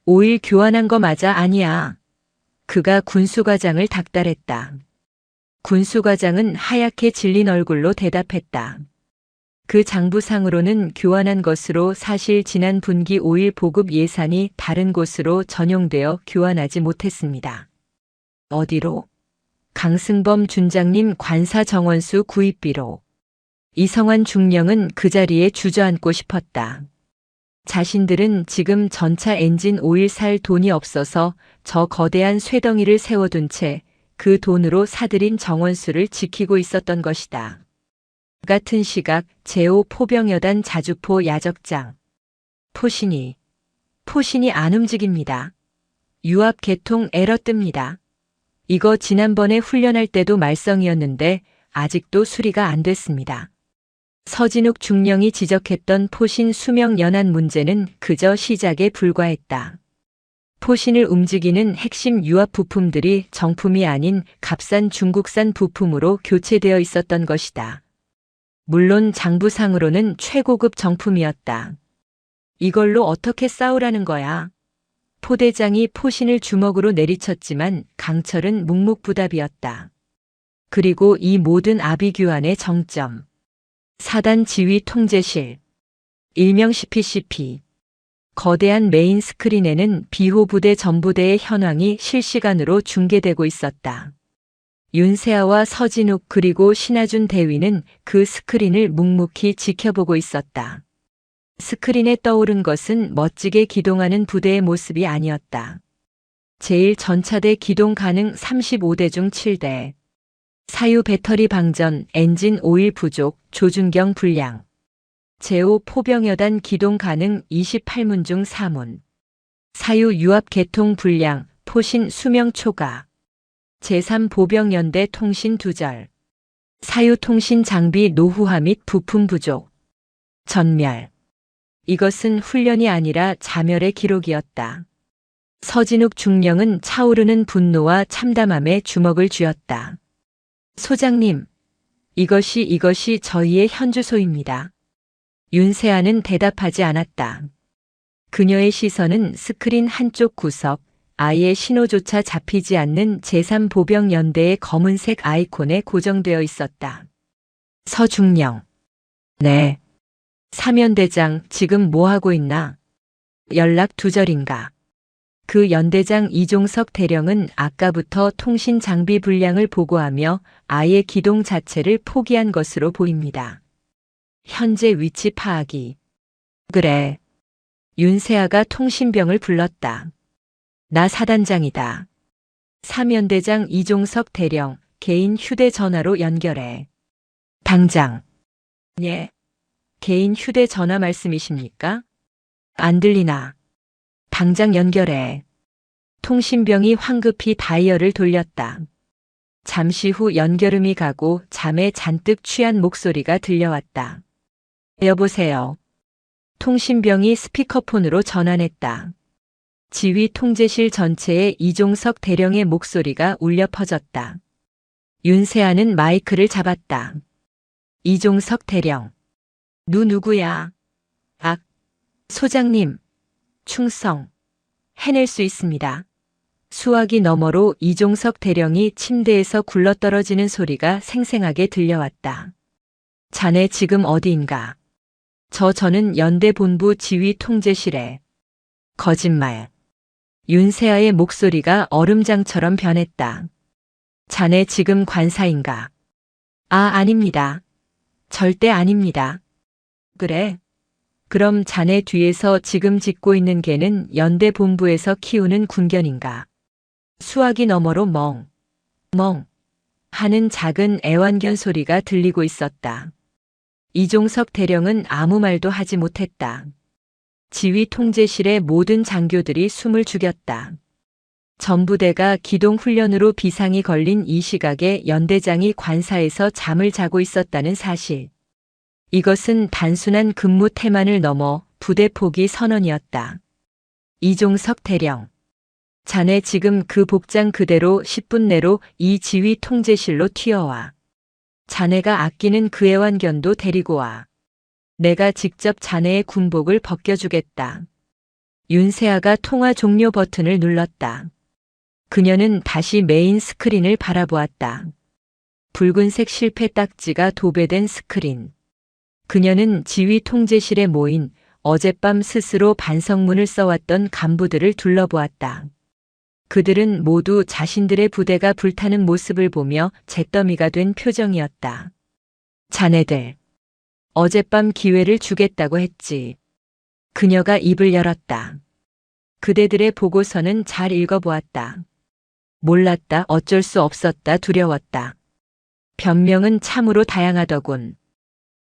오일 교환한 거 맞아? 아니야. 그가 군수과장을 닥달했다. 군수과장은 하얗게 질린 얼굴로 대답했다. 그 장부상으로는 교환한 것으로 사실 지난 분기 오일 보급 예산이 다른 곳으로 전용되어 교환하지 못했습니다. 어디로? 강승범 준장님 관사 정원수 구입비로. 이성환 중령은 그 자리에 주저앉고 싶었다. 자신들은 지금 전차 엔진 오일 살 돈이 없어서 저 거대한 쇠덩이를 세워둔 채 그 돈으로 사들인 정원수를 지키고 있었던 것이다. 같은 시각 제5 포병여단 자주포 야적장. 포신이 안 움직입니다. 유압 개통 에러 뜹니다. 이거 지난번에 훈련할 때도 말썽이었는데 아직도 수리가 안 됐습니다. 서진욱 중령이 지적했던 포신 수명 연한 문제는 그저 시작에 불과했다. 포신을 움직이는 핵심 유압 부품들이 정품이 아닌 값싼 중국산 부품으로 교체되어 있었던 것이다. 물론 장부상으로는 최고급 정품이었다. 이걸로 어떻게 싸우라는 거야? 포대장이 포신을 주먹으로 내리쳤지만 강철은 묵묵부답이었다. 그리고 이 모든 아비규환의 정점. 사단 지휘 통제실. 일명 CPCP. 거대한 메인 스크린에는 비호 부대 전부대의 현황이 실시간으로 중계되고 있었다. 윤세아와 서진욱 그리고 신하준 대위는 그 스크린을 묵묵히 지켜보고 있었다. 스크린에 떠오른 것은 멋지게 기동하는 부대의 모습이 아니었다. 제1전차대 기동 가능 35대 중 7대. 사유 배터리 방전, 엔진 오일 부족, 조준경 불량. 제5 포병여단 기동 가능 28문 중 4문. 사유 유압 개통 불량, 포신 수명 초과. 제3 보병연대 통신 두절. 사유 통신 장비 노후화 및 부품 부족. 전멸. 이것은 훈련이 아니라 자멸의 기록이었다. 서진욱 중령은 차오르는 분노와 참담함에 주먹을 쥐었다. 소장님, 이것이 저희의 현주소입니다. 윤세아는 대답하지 않았다. 그녀의 시선은 스크린 한쪽 구석, 아예 신호조차 잡히지 않는 제3보병연대의 검은색 아이콘에 고정되어 있었다. 서중령. 네. 사면대장 지금 뭐하고 있나? 연락 두절인가? 그 연대장 이종석 대령은 아까부터 통신 장비 불량을 보고하며 아예 기동 자체를 포기한 것으로 보입니다. 현재 위치 파악이. 그래. 윤세아가 통신병을 불렀다. 나 사단장이다. 사면대장 이종석 대령 개인 휴대전화로 연결해. 당장. 예. 개인 휴대전화 말씀이십니까? 안 들리나? 당장 연결해. 통신병이 황급히 다이얼을 돌렸다. 잠시 후 연결음이 가고 잠에 잔뜩 취한 목소리가 들려왔다. 여보세요. 통신병이 스피커폰으로 전환했다. 지휘 통제실 전체에 이종석 대령의 목소리가 울려 퍼졌다. 윤세아는 마이크를 잡았다. 이종석 대령. 누구야? 소장님. 충성. 해낼 수 있습니다. 수화기 너머로 이종석 대령이 침대에서 굴러떨어지는 소리가 생생하게 들려왔다. 자네 지금 어디인가? 저는 연대 본부 지휘 통제실에. 거짓말. 윤세아의 목소리가 얼음장처럼 변했다. 자네 지금 관사인가? 아닙니다. 절대 아닙니다. 그래? 그럼 자네 뒤에서 지금 짖고 있는 개는 연대 본부에서 키우는 군견인가? 수화기 너머로 멍 하는 작은 애완견 소리가 들리고 있었다. 이종석 대령은 아무 말도 하지 못했다. 지휘 통제실의 모든 장교들이 숨을 죽였다. 전부대가 기동훈련으로 비상이 걸린 이 시각에 연대장이 관사에서 잠을 자고 있었다는 사실. 이것은 단순한 근무 태만을 넘어 부대 포기 선언이었다. 이종석 대령. 자네 지금 그 복장 그대로 10분 내로 이 지휘 통제실로 튀어와. 자네가 아끼는 그 애완견도 데리고 와. 내가 직접 자네의 군복을 벗겨주겠다. 윤세아가 통화 종료 버튼을 눌렀다. 그녀는 다시 메인 스크린을 바라보았다. 붉은색 실패 딱지가 도배된 스크린. 그녀는 지휘 통제실에 모인 어젯밤 스스로 반성문을 써왔던 간부들을 둘러보았다. 그들은 모두 자신들의 부대가 불타는 모습을 보며 잿더미가 된 표정이었다. 자네들, 어젯밤 기회를 주겠다고 했지. 그녀가 입을 열었다. 그대들의 보고서는 잘 읽어보았다. 몰랐다, 어쩔 수 없었다, 두려웠다. 변명은 참으로 다양하더군.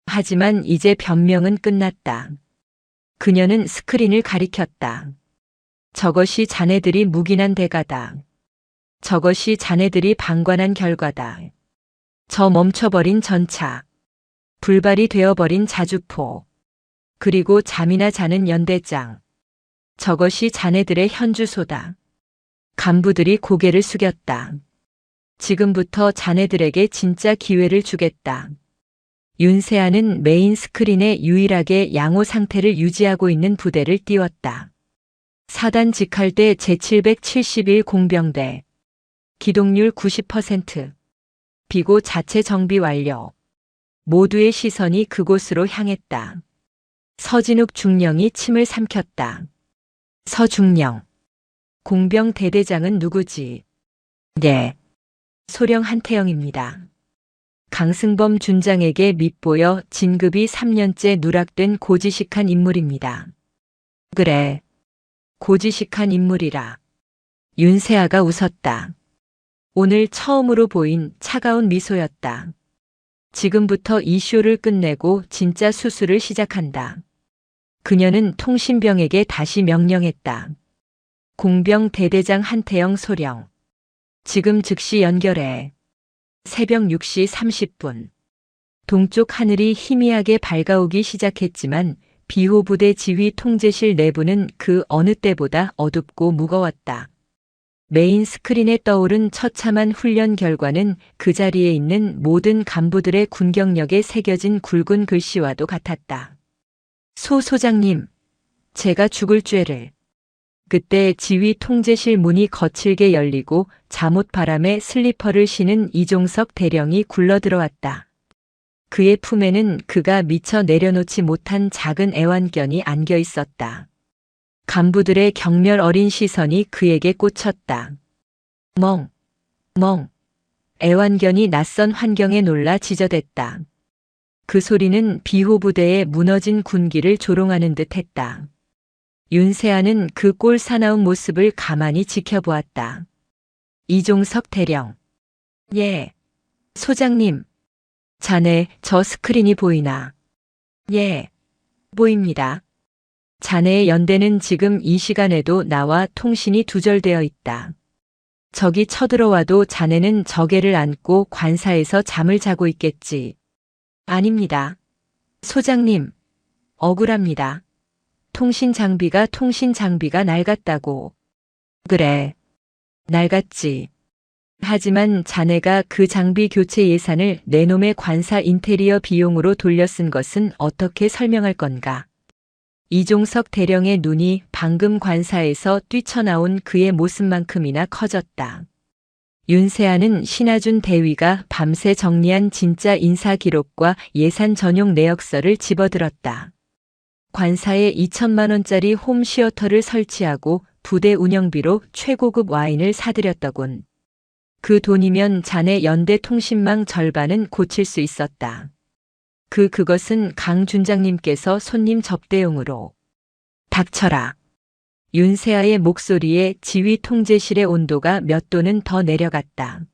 하지만 이제 변명은 끝났다. 그녀는 스크린을 가리켰다. 저것이 자네들이 묵인한 대가다. 저것이 자네들이 방관한 결과다. 저 멈춰버린 전차. 불발이 되어버린 자주포. 그리고 잠이나 자는 연대장. 저것이 자네들의 현주소다. 간부들이 고개를 숙였다. 지금부터 자네들에게 진짜 기회를 주겠다. 윤세아는 메인 스크린에 유일하게 양호 상태를 유지하고 있는 부대를 띄웠다. 사단 직할대 제771 공병대. 기동률 90%. 비고 자체 정비 완료. 모두의 시선이 그곳으로 향했다. 서진욱 중령이 침을 삼켰다. 서중령. 공병 대대장은 누구지? 네. 소령 한태영입니다. 강승범 준장에게 밉보여 진급이 3년째 누락된 고지식한 인물입니다. 그래. 고지식한 인물이라. 윤세아가 웃었다. 오늘 처음으로 보인 차가운 미소였다. 지금부터 이 쇼를 끝내고 진짜 수술을 시작한다. 그녀는 통신병에게 다시 명령했다. 공병 대대장 한태영 소령. 지금 즉시 연결해. 새벽 6시 30분. 동쪽 하늘이 희미하게 밝아오기 시작했지만 비호부대 지휘 통제실 내부는 그 어느 때보다 어둡고 무거웠다. 메인 스크린에 떠오른 처참한 훈련 결과는 그 자리에 있는 모든 간부들의 군경력에 새겨진 굵은 글씨와도 같았다. 소 소장님, 제가 죽을 죄를. 그때 지휘 통제실 문이 거칠게 열리고 잠옷 바람에 슬리퍼를 신은 이종석 대령이 굴러들어왔다. 그의 품에는 그가 미처 내려놓지 못한 작은 애완견이 안겨 있었다. 간부들의 경멸 어린 시선이 그에게 꽂혔다. 멍. 애완견이 낯선 환경에 놀라 지저댔다. 그 소리는 비호부대의 무너진 군기를 조롱하는 듯 했다. 윤세아는 그 꼴 사나운 모습을 가만히 지켜보았다. 이종석 대령. 예. 소장님. 자네, 저 스크린이 보이나? 예. 보입니다. 자네의 연대는 지금 이 시간에도 나와 통신이 두절되어 있다. 적이 쳐들어와도 자네는 저개를 안고 관사에서 잠을 자고 있겠지. 아닙니다. 소장님, 억울합니다. 통신 장비가 낡았다고. 그래, 낡았지. 하지만 자네가 그 장비 교체 예산을 내 놈의 관사 인테리어 비용으로 돌려 쓴 것은 어떻게 설명할 건가? 이종석 대령의 눈이 방금 관사에서 뛰쳐나온 그의 모습만큼이나 커졌다. 윤세아는 신하준 대위가 밤새 정리한 진짜 인사 기록과 예산 전용 내역서를 집어들었다. 관사에 2천만 원짜리 홈시어터를 설치하고 부대 운영비로 최고급 와인을 사들였더군. 그 돈이면 자네 연대통신망 절반은 고칠 수 있었다. 그것은 강 준장님께서 손님 접대용으로. 닥쳐라. 윤세아의 목소리에 지휘 통제실의 온도가 몇 도는 더 내려갔다.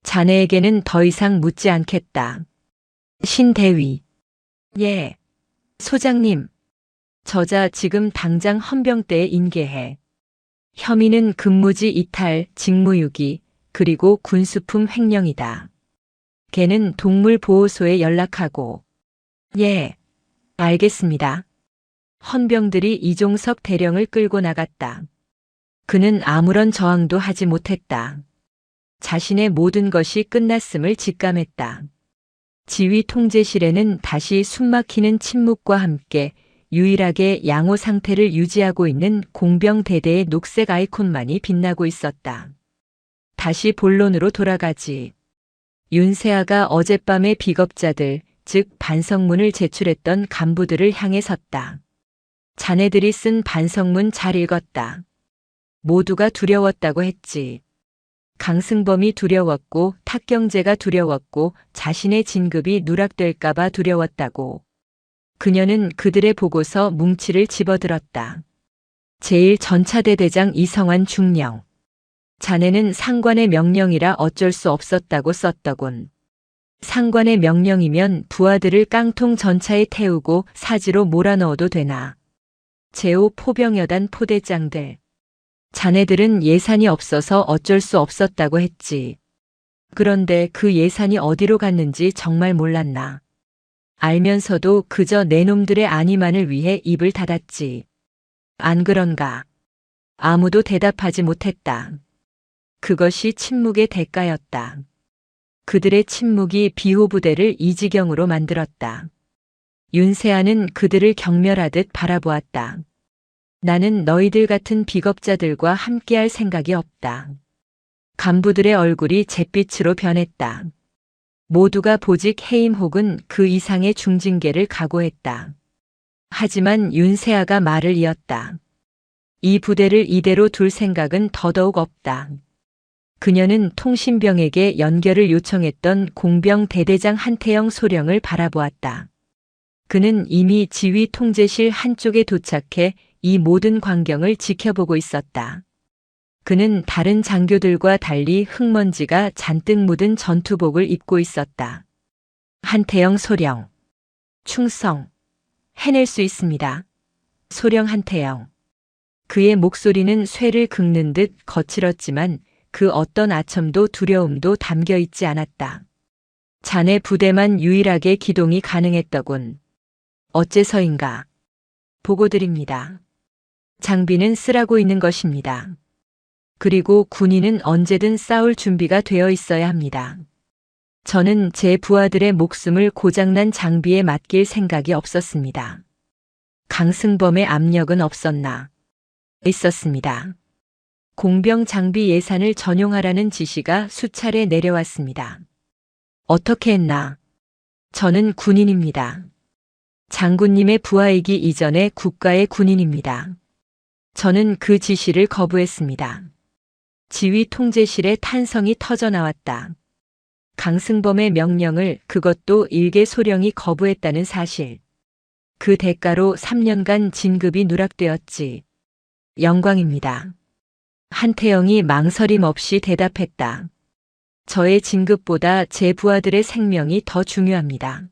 자네에게는 더 이상 묻지 않겠다. 신대위. 예. 소장님. 저자 지금 당장 헌병대에 인계해. 혐의는 근무지 이탈, 직무유기, 그리고 군수품 횡령이다. 걔는 동물보호소에 연락하고. 예, 알겠습니다. 헌병들이 이종석 대령을 끌고 나갔다. 그는 아무런 저항도 하지 못했다. 자신의 모든 것이 끝났음을 직감했다. 지휘 통제실에는 다시 숨막히는 침묵과 함께 유일하게 양호 상태를 유지하고 있는 공병대대의 녹색 아이콘만이 빛나고 있었다. 다시 본론으로 돌아가지. 윤세아가 어젯밤에 비겁자들, 즉 반성문을 제출했던 간부들을 향해 섰다. 자네들이 쓴 반성문 잘 읽었다. 모두가 두려웠다고 했지. 강승범이 두려웠고 탁경재가 두려웠고 자신의 진급이 누락될까봐 두려웠다고. 그녀는 그들의 보고서 뭉치를 집어들었다. 제1전차대대장 이성환 중령. 자네는 상관의 명령이라 어쩔 수 없었다고 썼더군. 상관의 명령이면 부하들을 깡통 전차에 태우고 사지로 몰아넣어도 되나. 제5 포병여단 포대장들. 자네들은 예산이 없어서 어쩔 수 없었다고 했지. 그런데 그 예산이 어디로 갔는지 정말 몰랐나. 알면서도 그저 내 놈들의 안위만을 위해 입을 닫았지. 안 그런가? 아무도 대답하지 못했다. 그것이 침묵의 대가였다. 그들의 침묵이 비호부대를 이 지경으로 만들었다. 윤세아는 그들을 경멸하듯 바라보았다. 나는 너희들 같은 비겁자들과 함께할 생각이 없다. 간부들의 얼굴이 잿빛으로 변했다. 모두가 보직 해임 혹은 그 이상의 중징계를 각오했다. 하지만 윤세아가 말을 이었다. 이 부대를 이대로 둘 생각은 더더욱 없다. 그녀는 통신병에게 연결을 요청했던 공병 대대장 한태영 소령을 바라보았다. 그는 이미 지휘 통제실 한쪽에 도착해 이 모든 광경을 지켜보고 있었다. 그는 다른 장교들과 달리 흙먼지가 잔뜩 묻은 전투복을 입고 있었다. 한태영 소령. 충성. 해낼 수 있습니다. 소령 한태영. 그의 목소리는 쇠를 긁는 듯 거칠었지만 그 어떤 아첨도 두려움도 담겨 있지 않았다. 자네 부대만 유일하게 기동이 가능했더군. 어째서인가? 보고드립니다. 장비는 쓰라고 있는 것입니다. 그리고 군인은 언제든 싸울 준비가 되어 있어야 합니다. 저는 제 부하들의 목숨을 고장난 장비에 맡길 생각이 없었습니다. 강승범의 압력은 없었나? 있었습니다. 공병 장비 예산을 전용하라는 지시가 수차례 내려왔습니다. 어떻게 했나? 저는 군인입니다. 장군님의 부하이기 이전에 국가의 군인입니다. 저는 그 지시를 거부했습니다. 지휘 통제실의 탄성이 터져 나왔다. 강승범의 명령을 그것도 일개 소령이 거부했다는 사실. 그 대가로 3년간 진급이 누락되었지. 영광입니다. 한태영이 망설임 없이 대답했다. 저의 진급보다 제 부하들의 생명이 더 중요합니다.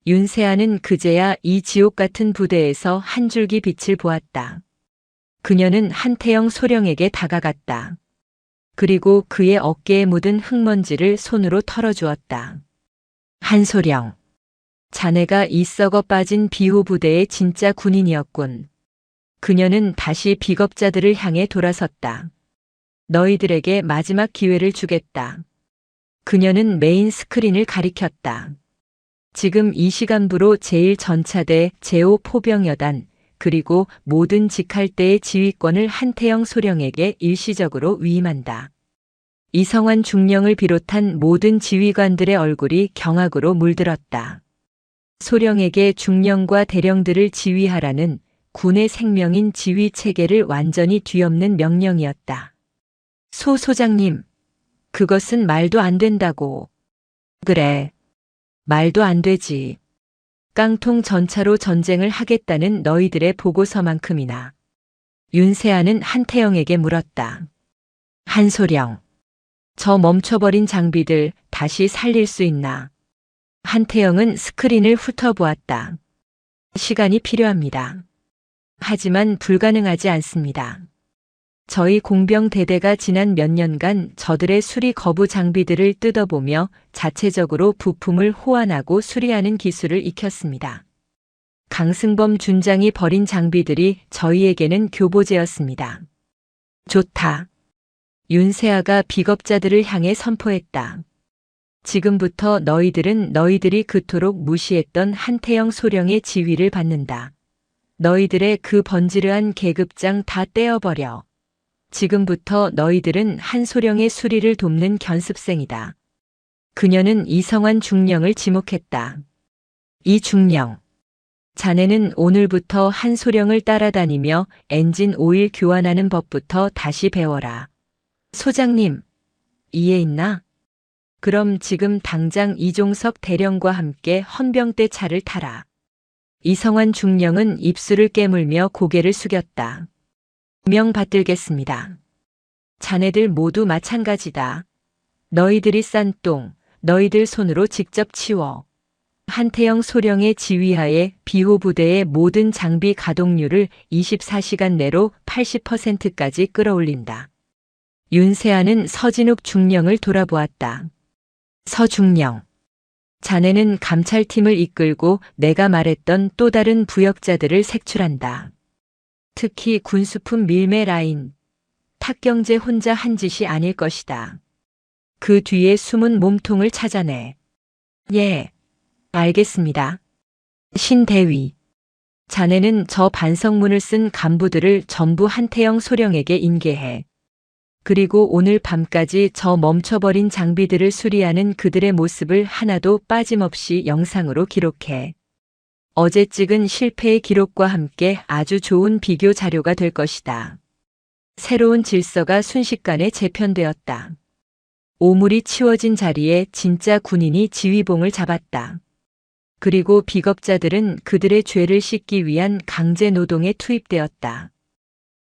윤세아는 그제야 이 지옥 같은 부대에서 한 줄기 빛을 보았다. 그녀는 한태영 소령에게 다가갔다. 그리고 그의 어깨에 묻은 흙먼지를 손으로 털어주었다. 한소령. 자네가 이 썩어 빠진 비호 부대의 진짜 군인이었군. 그녀는 다시 비겁자들을 향해 돌아섰다. 너희들에게 마지막 기회를 주겠다. 그녀는 메인 스크린을 가리켰다. 지금 이 시간부로 제1전차대 제5포병여단 그리고 모든 직할대의 지휘권을 한태영 소령에게 일시적으로 위임한다. 이성환 중령을 비롯한 모든 지휘관들의 얼굴이 경악으로 물들었다. 소령에게 중령과 대령들을 지휘하라는 군의 생명인 지휘 체계를 완전히 뒤엎는 명령이었다. 소 소장님, 그것은 말도 안 된다고. 그래. 말도 안 되지. 깡통 전차로 전쟁을 하겠다는 너희들의 보고서만큼이나. 윤세아는 한태영에게 물었다. 한소령. 저 멈춰버린 장비들 다시 살릴 수 있나? 한태영은 스크린을 훑어보았다. 시간이 필요합니다. 하지만 불가능하지 않습니다. 저희 공병대대가 지난 몇 년간 저들의 수리 거부 장비들을 뜯어보며 자체적으로 부품을 호환하고 수리하는 기술을 익혔습니다. 강승범 준장이 버린 장비들이 저희에게는 교보제였습니다. 좋다. 윤세아가 비겁자들을 향해 선포했다. 지금부터 너희들은 너희들이 그토록 무시했던 한태영 소령의 지휘를 받는다. 너희들의 그 번지르한 계급장 다 떼어버려. 지금부터 너희들은 한소령의 수리를 돕는 견습생이다. 그녀는 이성환 중령을 지목했다. 이 중령. 자네는 오늘부터 한소령을 따라다니며 엔진 오일 교환하는 법부터 다시 배워라. 소장님, 이해 있나? 그럼 지금 당장 이종석 대령과 함께 헌병대 차를 타라. 이성환 중령은 입술을 깨물며 고개를 숙였다. 명 받들겠습니다. 자네들 모두 마찬가지다. 너희들이 싼 똥, 너희들 손으로 직접 치워. 한태영 소령의 지휘하에 비호 부대의 모든 장비 가동률을 24시간 내로 80%까지 끌어올린다. 윤세아는 서진욱 중령을 돌아보았다. 서중령. 자네는 감찰팀을 이끌고 내가 말했던 또 다른 부역자들을 색출한다. 특히 군수품 밀매 라인. 탁경제 혼자 한 짓이 아닐 것이다. 그 뒤에 숨은 몸통을 찾아내. 예, 알겠습니다. 신대위. 자네는 저 반성문을 쓴 간부들을 전부 한태영 소령에게 인계해. 그리고 오늘 밤까지 저 멈춰버린 장비들을 수리하는 그들의 모습을 하나도 빠짐없이 영상으로 기록해. 어제 찍은 실패의 기록과 함께 아주 좋은 비교 자료가 될 것이다. 새로운 질서가 순식간에 재편되었다. 오물이 치워진 자리에 진짜 군인이 지휘봉을 잡았다. 그리고 비겁자들은 그들의 죄를 씻기 위한 강제 노동에 투입되었다.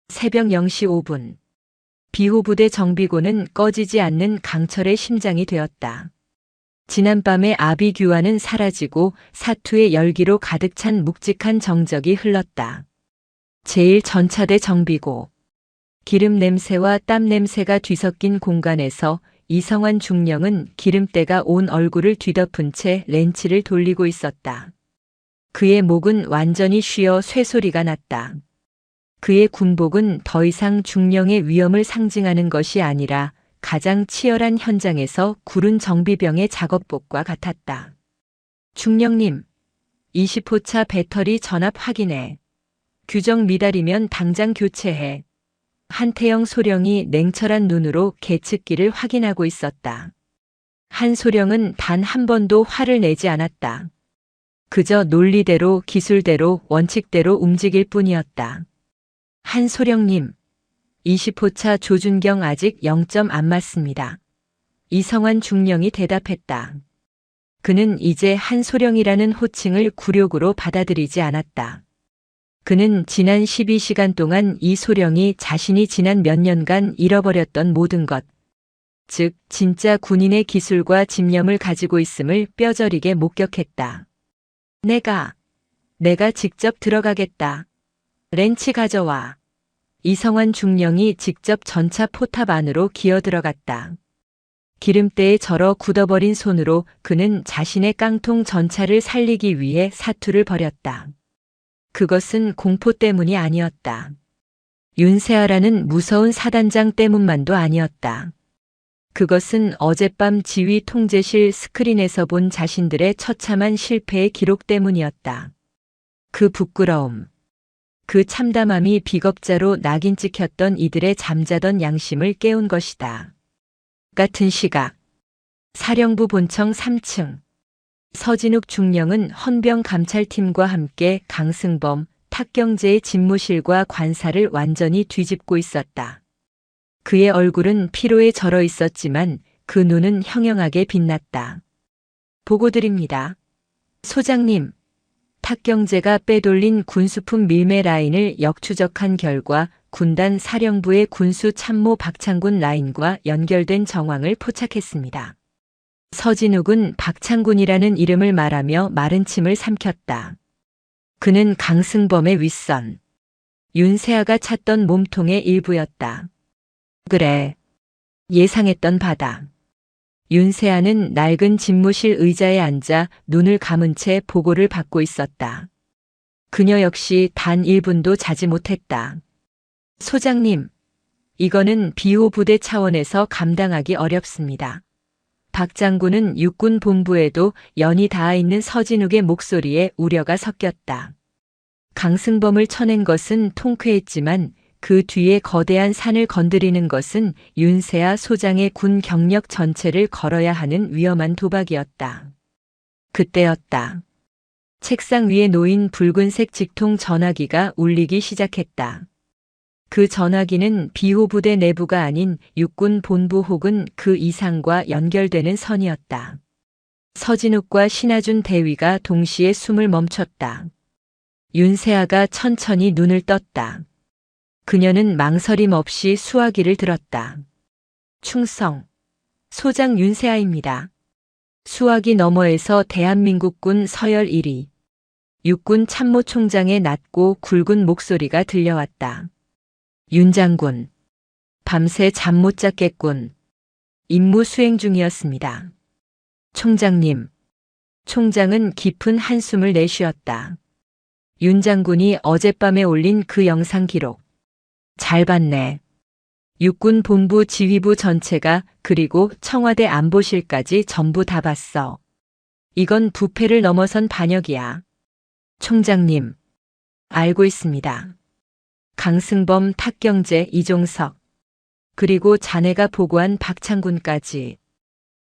새벽 0시 5분. 비호부대 정비고는 꺼지지 않는 강철의 심장이 되었다. 지난밤의 아비규환은 사라지고 사투의 열기로 가득 찬 묵직한 정적이 흘렀다. 제1전차대 정비고. 기름 냄새와 땀 냄새가 뒤섞인 공간에서 이성환 중령은 기름때가 온 얼굴을 뒤덮은 채 렌치를 돌리고 있었다. 그의 목은 완전히 쉬어 쇠소리가 났다. 그의 군복은 더 이상 중령의 위엄을 상징하는 것이 아니라 가장 치열한 현장에서 구른 정비병의 작업복과 같았다. 중령님, 20호차 배터리 전압 확인해. 규정 미달이면 당장 교체해. 한태영 소령이 냉철한 눈으로 계측기를 확인하고 있었다. 한 소령은 단 한 번도 화를 내지 않았다. 그저 논리대로 기술대로 원칙대로 움직일 뿐이었다. 한 소령님, 20호차 조준경 아직 0점 안 맞습니다. 이성환 중령이 대답했다. 그는 이제 한 소령이라는 호칭을 굴욕으로 받아들이지 않았다. 그는 지난 12시간 동안 이 소령이 자신이 지난 몇 년간 잃어버렸던 모든 것, 즉 진짜 군인의 기술과 집념을 가지고 있음을 뼈저리게 목격했다. 내가 직접 들어가겠다. 렌치 가져와. 이성환 중령이 직접 전차 포탑 안으로 기어들어갔다. 기름때에 절어 굳어버린 손으로 그는 자신의 깡통 전차를 살리기 위해 사투를 벌였다. 그것은 공포 때문이 아니었다. 윤세아라는 무서운 사단장 때문만도 아니었다. 그것은 어젯밤 지휘 통제실 스크린에서 본 자신들의 처참한 실패의 기록 때문이었다. 그 부끄러움, 그 참담함이 비겁자로 낙인 찍혔던 이들의 잠자던 양심을 깨운 것이다. 같은 시각, 사령부 본청 3층. 서진욱 중령은 헌병 감찰팀과 함께 강승범, 탁경재의 집무실과 관사를 완전히 뒤집고 있었다. 그의 얼굴은 피로에 절어 있었지만 그 눈은 형형하게 빛났다. 보고드립니다. 소장님, 탁경재가 빼돌린 군수품 밀매 라인을 역추적한 결과 군단 사령부의 군수 참모 박창군 라인과 연결된 정황을 포착했습니다. 서진욱은 박창군이라는 이름을 말하며 마른 침을 삼켰다. 그는 강승범의 윗선, 윤세아가 찾던 몸통의 일부였다. 그래, 예상했던 바다. 윤세아는 낡은 집무실 의자에 앉아 눈을 감은 채 보고를 받고 있었다. 그녀 역시 단 1분도 자지 못했다. 소장님, 이거는 비호 부대 차원에서 감당하기 어렵습니다. 박 장군은 육군 본부에도 연이 닿아 있는 서진욱의 목소리에 우려가 섞였다. 강승범을 쳐낸 것은 통쾌했지만 그 뒤에 거대한 산을 건드리는 것은 윤세아 소장의 군 경력 전체를 걸어야 하는 위험한 도박이었다. 그때였다. 책상 위에 놓인 붉은색 직통 전화기가 울리기 시작했다. 그 전화기는 비호 부대 내부가 아닌 육군 본부 혹은 그 이상과 연결되는 선이었다. 서진욱과 신하준 대위가 동시에 숨을 멈췄다. 윤세아가 천천히 눈을 떴다. 그녀는 망설임 없이 수화기를 들었다. 충성, 소장 윤세아입니다. 수화기 너머에서 대한민국군 서열 1위, 육군 참모총장의 낮고 굵은 목소리가 들려왔다. 윤 장군, 밤새 잠 못 잤겠군. 임무 수행 중이었습니다. 총장님, 총장은 깊은 한숨을 내쉬었다. 윤 장군이 어젯밤에 올린 그 영상 기록. 잘 봤네. 육군 본부 지휘부 전체가 그리고 청와대 안보실까지 전부 다 봤어. 이건 부패를 넘어선 반역이야. 총장님, 알고 있습니다. 강승범, 탁경재, 이종석, 그리고 자네가 보고한 박창군까지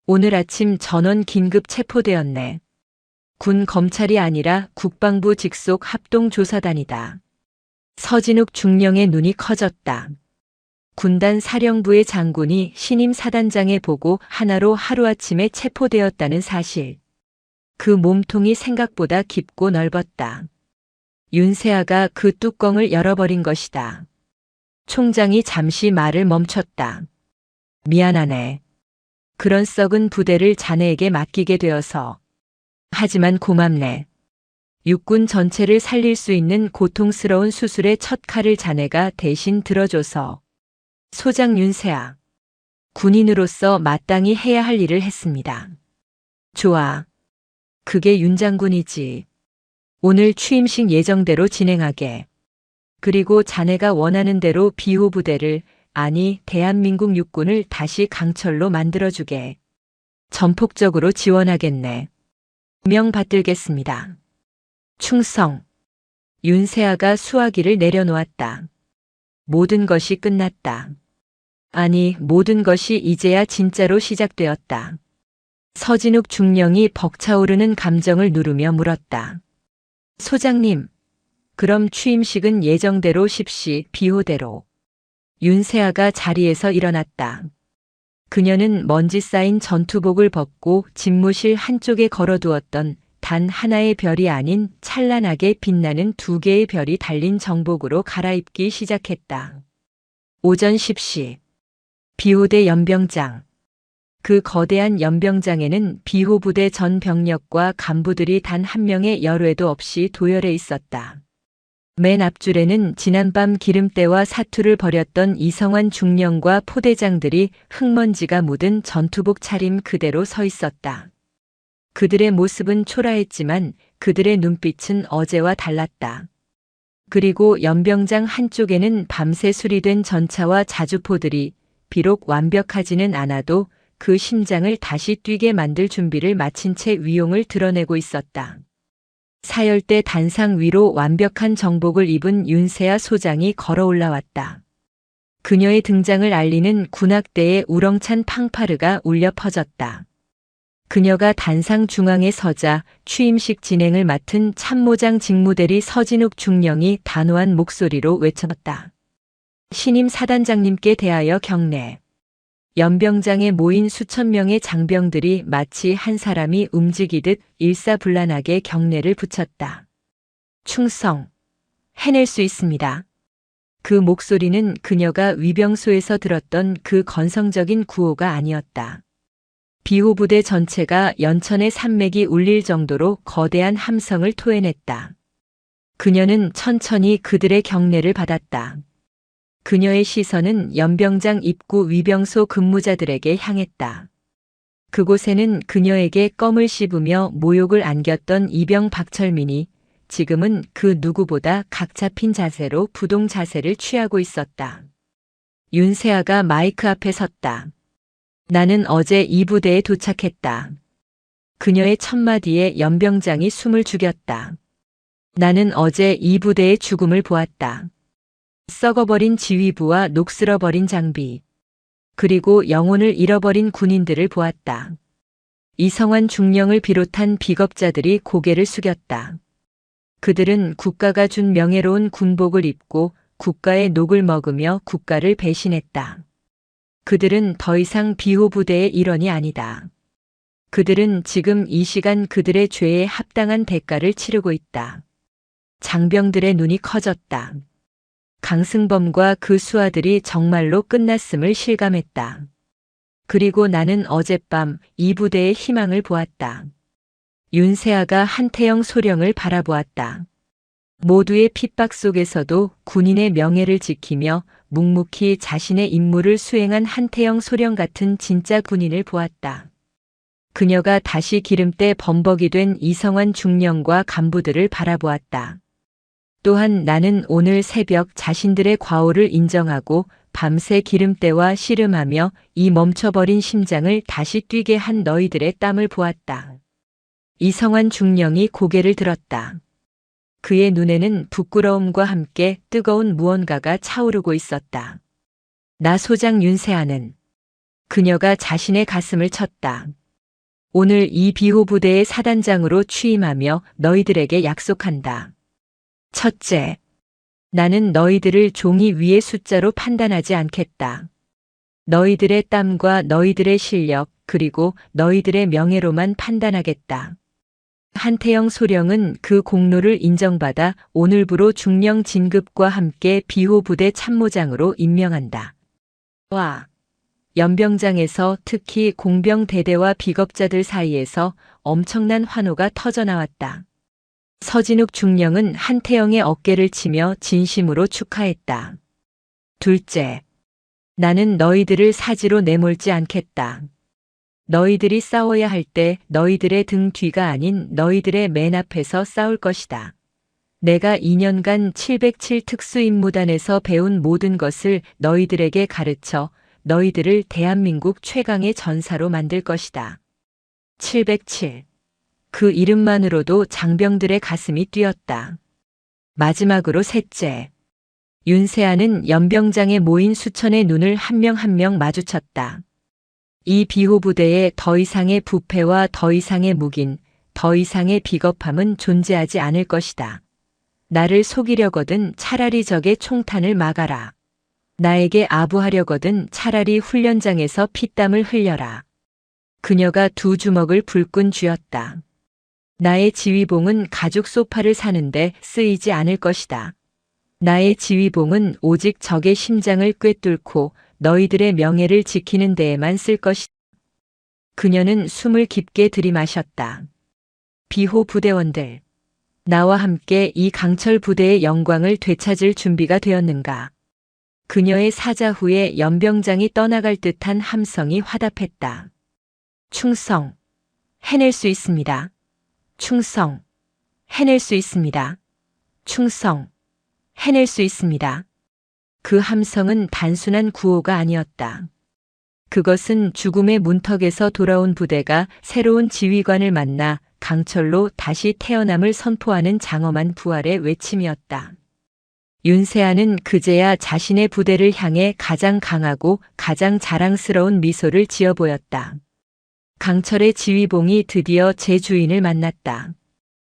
오늘 아침 전원 긴급 체포되었네. 군 검찰이 아니라 국방부 직속 합동조사단이다. 서진욱 중령의 눈이 커졌다. 군단 사령부의 장군이 신임 사단장의 보고 하나로 하루아침에 체포되었다는 사실. 그 몸통이 생각보다 깊고 넓었다. 윤세아가 그 뚜껑을 열어버린 것이다. 총장이 잠시 말을 멈췄다. 미안하네. 그런 썩은 부대를 자네에게 맡기게 되어서. 하지만 고맙네. 육군 전체를 살릴 수 있는 고통스러운 수술의 첫 칼을 자네가 대신 들어줘서. 소장 윤세아, 군인으로서 마땅히 해야 할 일을 했습니다. 좋아. 그게 윤 장군이지. 오늘 취임식 예정대로 진행하게. 그리고 자네가 원하는 대로 비호 부대를, 아니 대한민국 육군을 다시 강철로 만들어주게. 전폭적으로 지원하겠네. 명 받들겠습니다. 충성. 윤세아가 수화기를 내려놓았다. 모든 것이 끝났다. 아니, 모든 것이 이제야 진짜로 시작되었다. 서진욱 중령이 벅차오르는 감정을 누르며 물었다. 소장님, 그럼 취임식은 예정대로 10시 비호대로. 윤세아가 자리에서 일어났다. 그녀는 먼지 쌓인 전투복을 벗고 집무실 한쪽에 걸어두었던 단 하나의 별이 아닌 찬란하게 빛나는 2개의 별이 달린 정복으로 갈아입기 시작했다. 오전 10시. 비호대 연병장. 그 거대한 연병장에는 비호부대 전 병력과 간부들이 단 한 명의 열외도 없이 도열해 있었다. 맨 앞줄에는 지난밤 기름때와 사투를 벌였던 이성환 중령과 포대장들이 흙먼지가 묻은 전투복 차림 그대로 서 있었다. 그들의 모습은 초라했지만 그들의 눈빛은 어제와 달랐다. 그리고 연병장 한쪽에는 밤새 수리된 전차와 자주포들이 비록 완벽하지는 않아도 그 심장을 다시 뛰게 만들 준비를 마친 채 위용을 드러내고 있었다. 사열대 단상 위로 완벽한 정복을 입은 윤세아 소장이 걸어 올라왔다. 그녀의 등장을 알리는 군악대의 우렁찬 팡파르가 울려 퍼졌다. 그녀가 단상 중앙에 서자 취임식 진행을 맡은 참모장 직무대리 서진욱 중령이 단호한 목소리로 외쳤다. 신임 사단장님께 대하여 경례. 연병장에 모인 수천 명의 장병들이 마치 한 사람이 움직이듯 일사불란하게 경례를 붙였다. 충성. 해낼 수 있습니다. 그 목소리는 그녀가 위병소에서 들었던 그 건성적인 구호가 아니었다. 비호부대 전체가 연천의 산맥이 울릴 정도로 거대한 함성을 토해냈다. 그녀는 천천히 그들의 경례를 받았다. 그녀의 시선은 연병장 입구 위병소 근무자들에게 향했다. 그곳에는 그녀에게 껌을 씹으며 모욕을 안겼던 이병 박철민이 지금은 그 누구보다 각 잡힌 자세로 부동 자세를 취하고 있었다. 윤세아가 마이크 앞에 섰다. 나는 어제 이 부대에 도착했다. 그녀의 첫마디에 연병장이 숨을 죽였다. 나는 어제 이 부대의 죽음을 보았다. 썩어버린 지휘부와 녹슬어버린 장비, 그리고 영혼을 잃어버린 군인들을 보았다. 이성환 중령을 비롯한 비겁자들이 고개를 숙였다. 그들은 국가가 준 명예로운 군복을 입고 국가의 녹을 먹으며 국가를 배신했다. 그들은 더 이상 비호부대의 일원이 아니다. 그들은 지금 이 시간 그들의 죄에 합당한 대가를 치르고 있다. 장병들의 눈이 커졌다. 강승범과 그 수하들이 정말로 끝났음을 실감했다. 그리고 나는 어젯밤 이 부대의 희망을 보았다. 윤세아가 한태영 소령을 바라보았다. 모두의 핍박 속에서도 군인의 명예를 지키며 묵묵히 자신의 임무를 수행한 한태영 소령 같은 진짜 군인을 보았다. 그녀가 다시 기름때 범벅이 된 이성환 중령과 간부들을 바라보았다. 또한 나는 오늘 새벽 자신들의 과오를 인정하고 밤새 기름때와 씨름하며 이 멈춰버린 심장을 다시 뛰게 한 너희들의 땀을 보았다. 이성환 중령이 고개를 들었다. 그의 눈에는 부끄러움과 함께 뜨거운 무언가가 차오르고 있었다. 나 소장 윤세아는. 그녀가 자신의 가슴을 쳤다. 오늘 이 비호부대의 사단장으로 취임하며 너희들에게 약속한다. 첫째, 나는 너희들을 종이 위의 숫자로 판단하지 않겠다. 너희들의 땀과 너희들의 실력 그리고 너희들의 명예로만 판단하겠다. 한태영 소령은 그 공로를 인정받아 오늘부로 중령 진급과 함께 비호부대 참모장으로 임명한다. 와. 연병장에서 특히 공병대대와 비겁자들 사이에서 엄청난 환호가 터져나왔다. 서진욱 중령은 한태영의 어깨를 치며 진심으로 축하했다. 둘째, 나는 너희들을 사지로 내몰지 않겠다. 너희들이 싸워야 할 때 너희들의 등 뒤가 아닌 너희들의 맨 앞에서 싸울 것이다. 내가 2년간 707 특수임무단에서 배운 모든 것을 너희들에게 가르쳐 너희들을 대한민국 최강의 전사로 만들 것이다. 707. 그 이름만으로도 장병들의 가슴이 뛰었다. 마지막으로 셋째. 윤세아는 연병장에 모인 수천의 눈을 한 명 한 명 마주쳤다. 이 비호부대에 더 이상의 부패와 더 이상의 묵인, 더 이상의 비겁함은 존재하지 않을 것이다. 나를 속이려거든 차라리 적의 총탄을 막아라. 나에게 아부하려거든 차라리 훈련장에서 피땀을 흘려라. 그녀가 두 주먹을 불끈 쥐었다. 나의 지휘봉은 가죽 소파를 사는데 쓰이지 않을 것이다. 나의 지휘봉은 오직 적의 심장을 꿰뚫고 너희들의 명예를 지키는 데에만 쓸 것이다. 그녀는 숨을 깊게 들이마셨다. 비호 부대원들, 나와 함께 이 강철 부대의 영광을 되찾을 준비가 되었는가. 그녀의 사자 후에 연병장이 떠나갈 듯한 함성이 화답했다. 충성. 해낼 수 있습니다. 충성. 해낼 수 있습니다. 충성. 해낼 수 있습니다. 그 함성은 단순한 구호가 아니었다. 그것은 죽음의 문턱에서 돌아온 부대가 새로운 지휘관을 만나 강철로 다시 태어남을 선포하는 장엄한 부활의 외침이었다. 윤세아는 그제야 자신의 부대를 향해 가장 강하고 가장 자랑스러운 미소를 지어 보였다. 강철의 지휘봉이 드디어 제 주인을 만났다.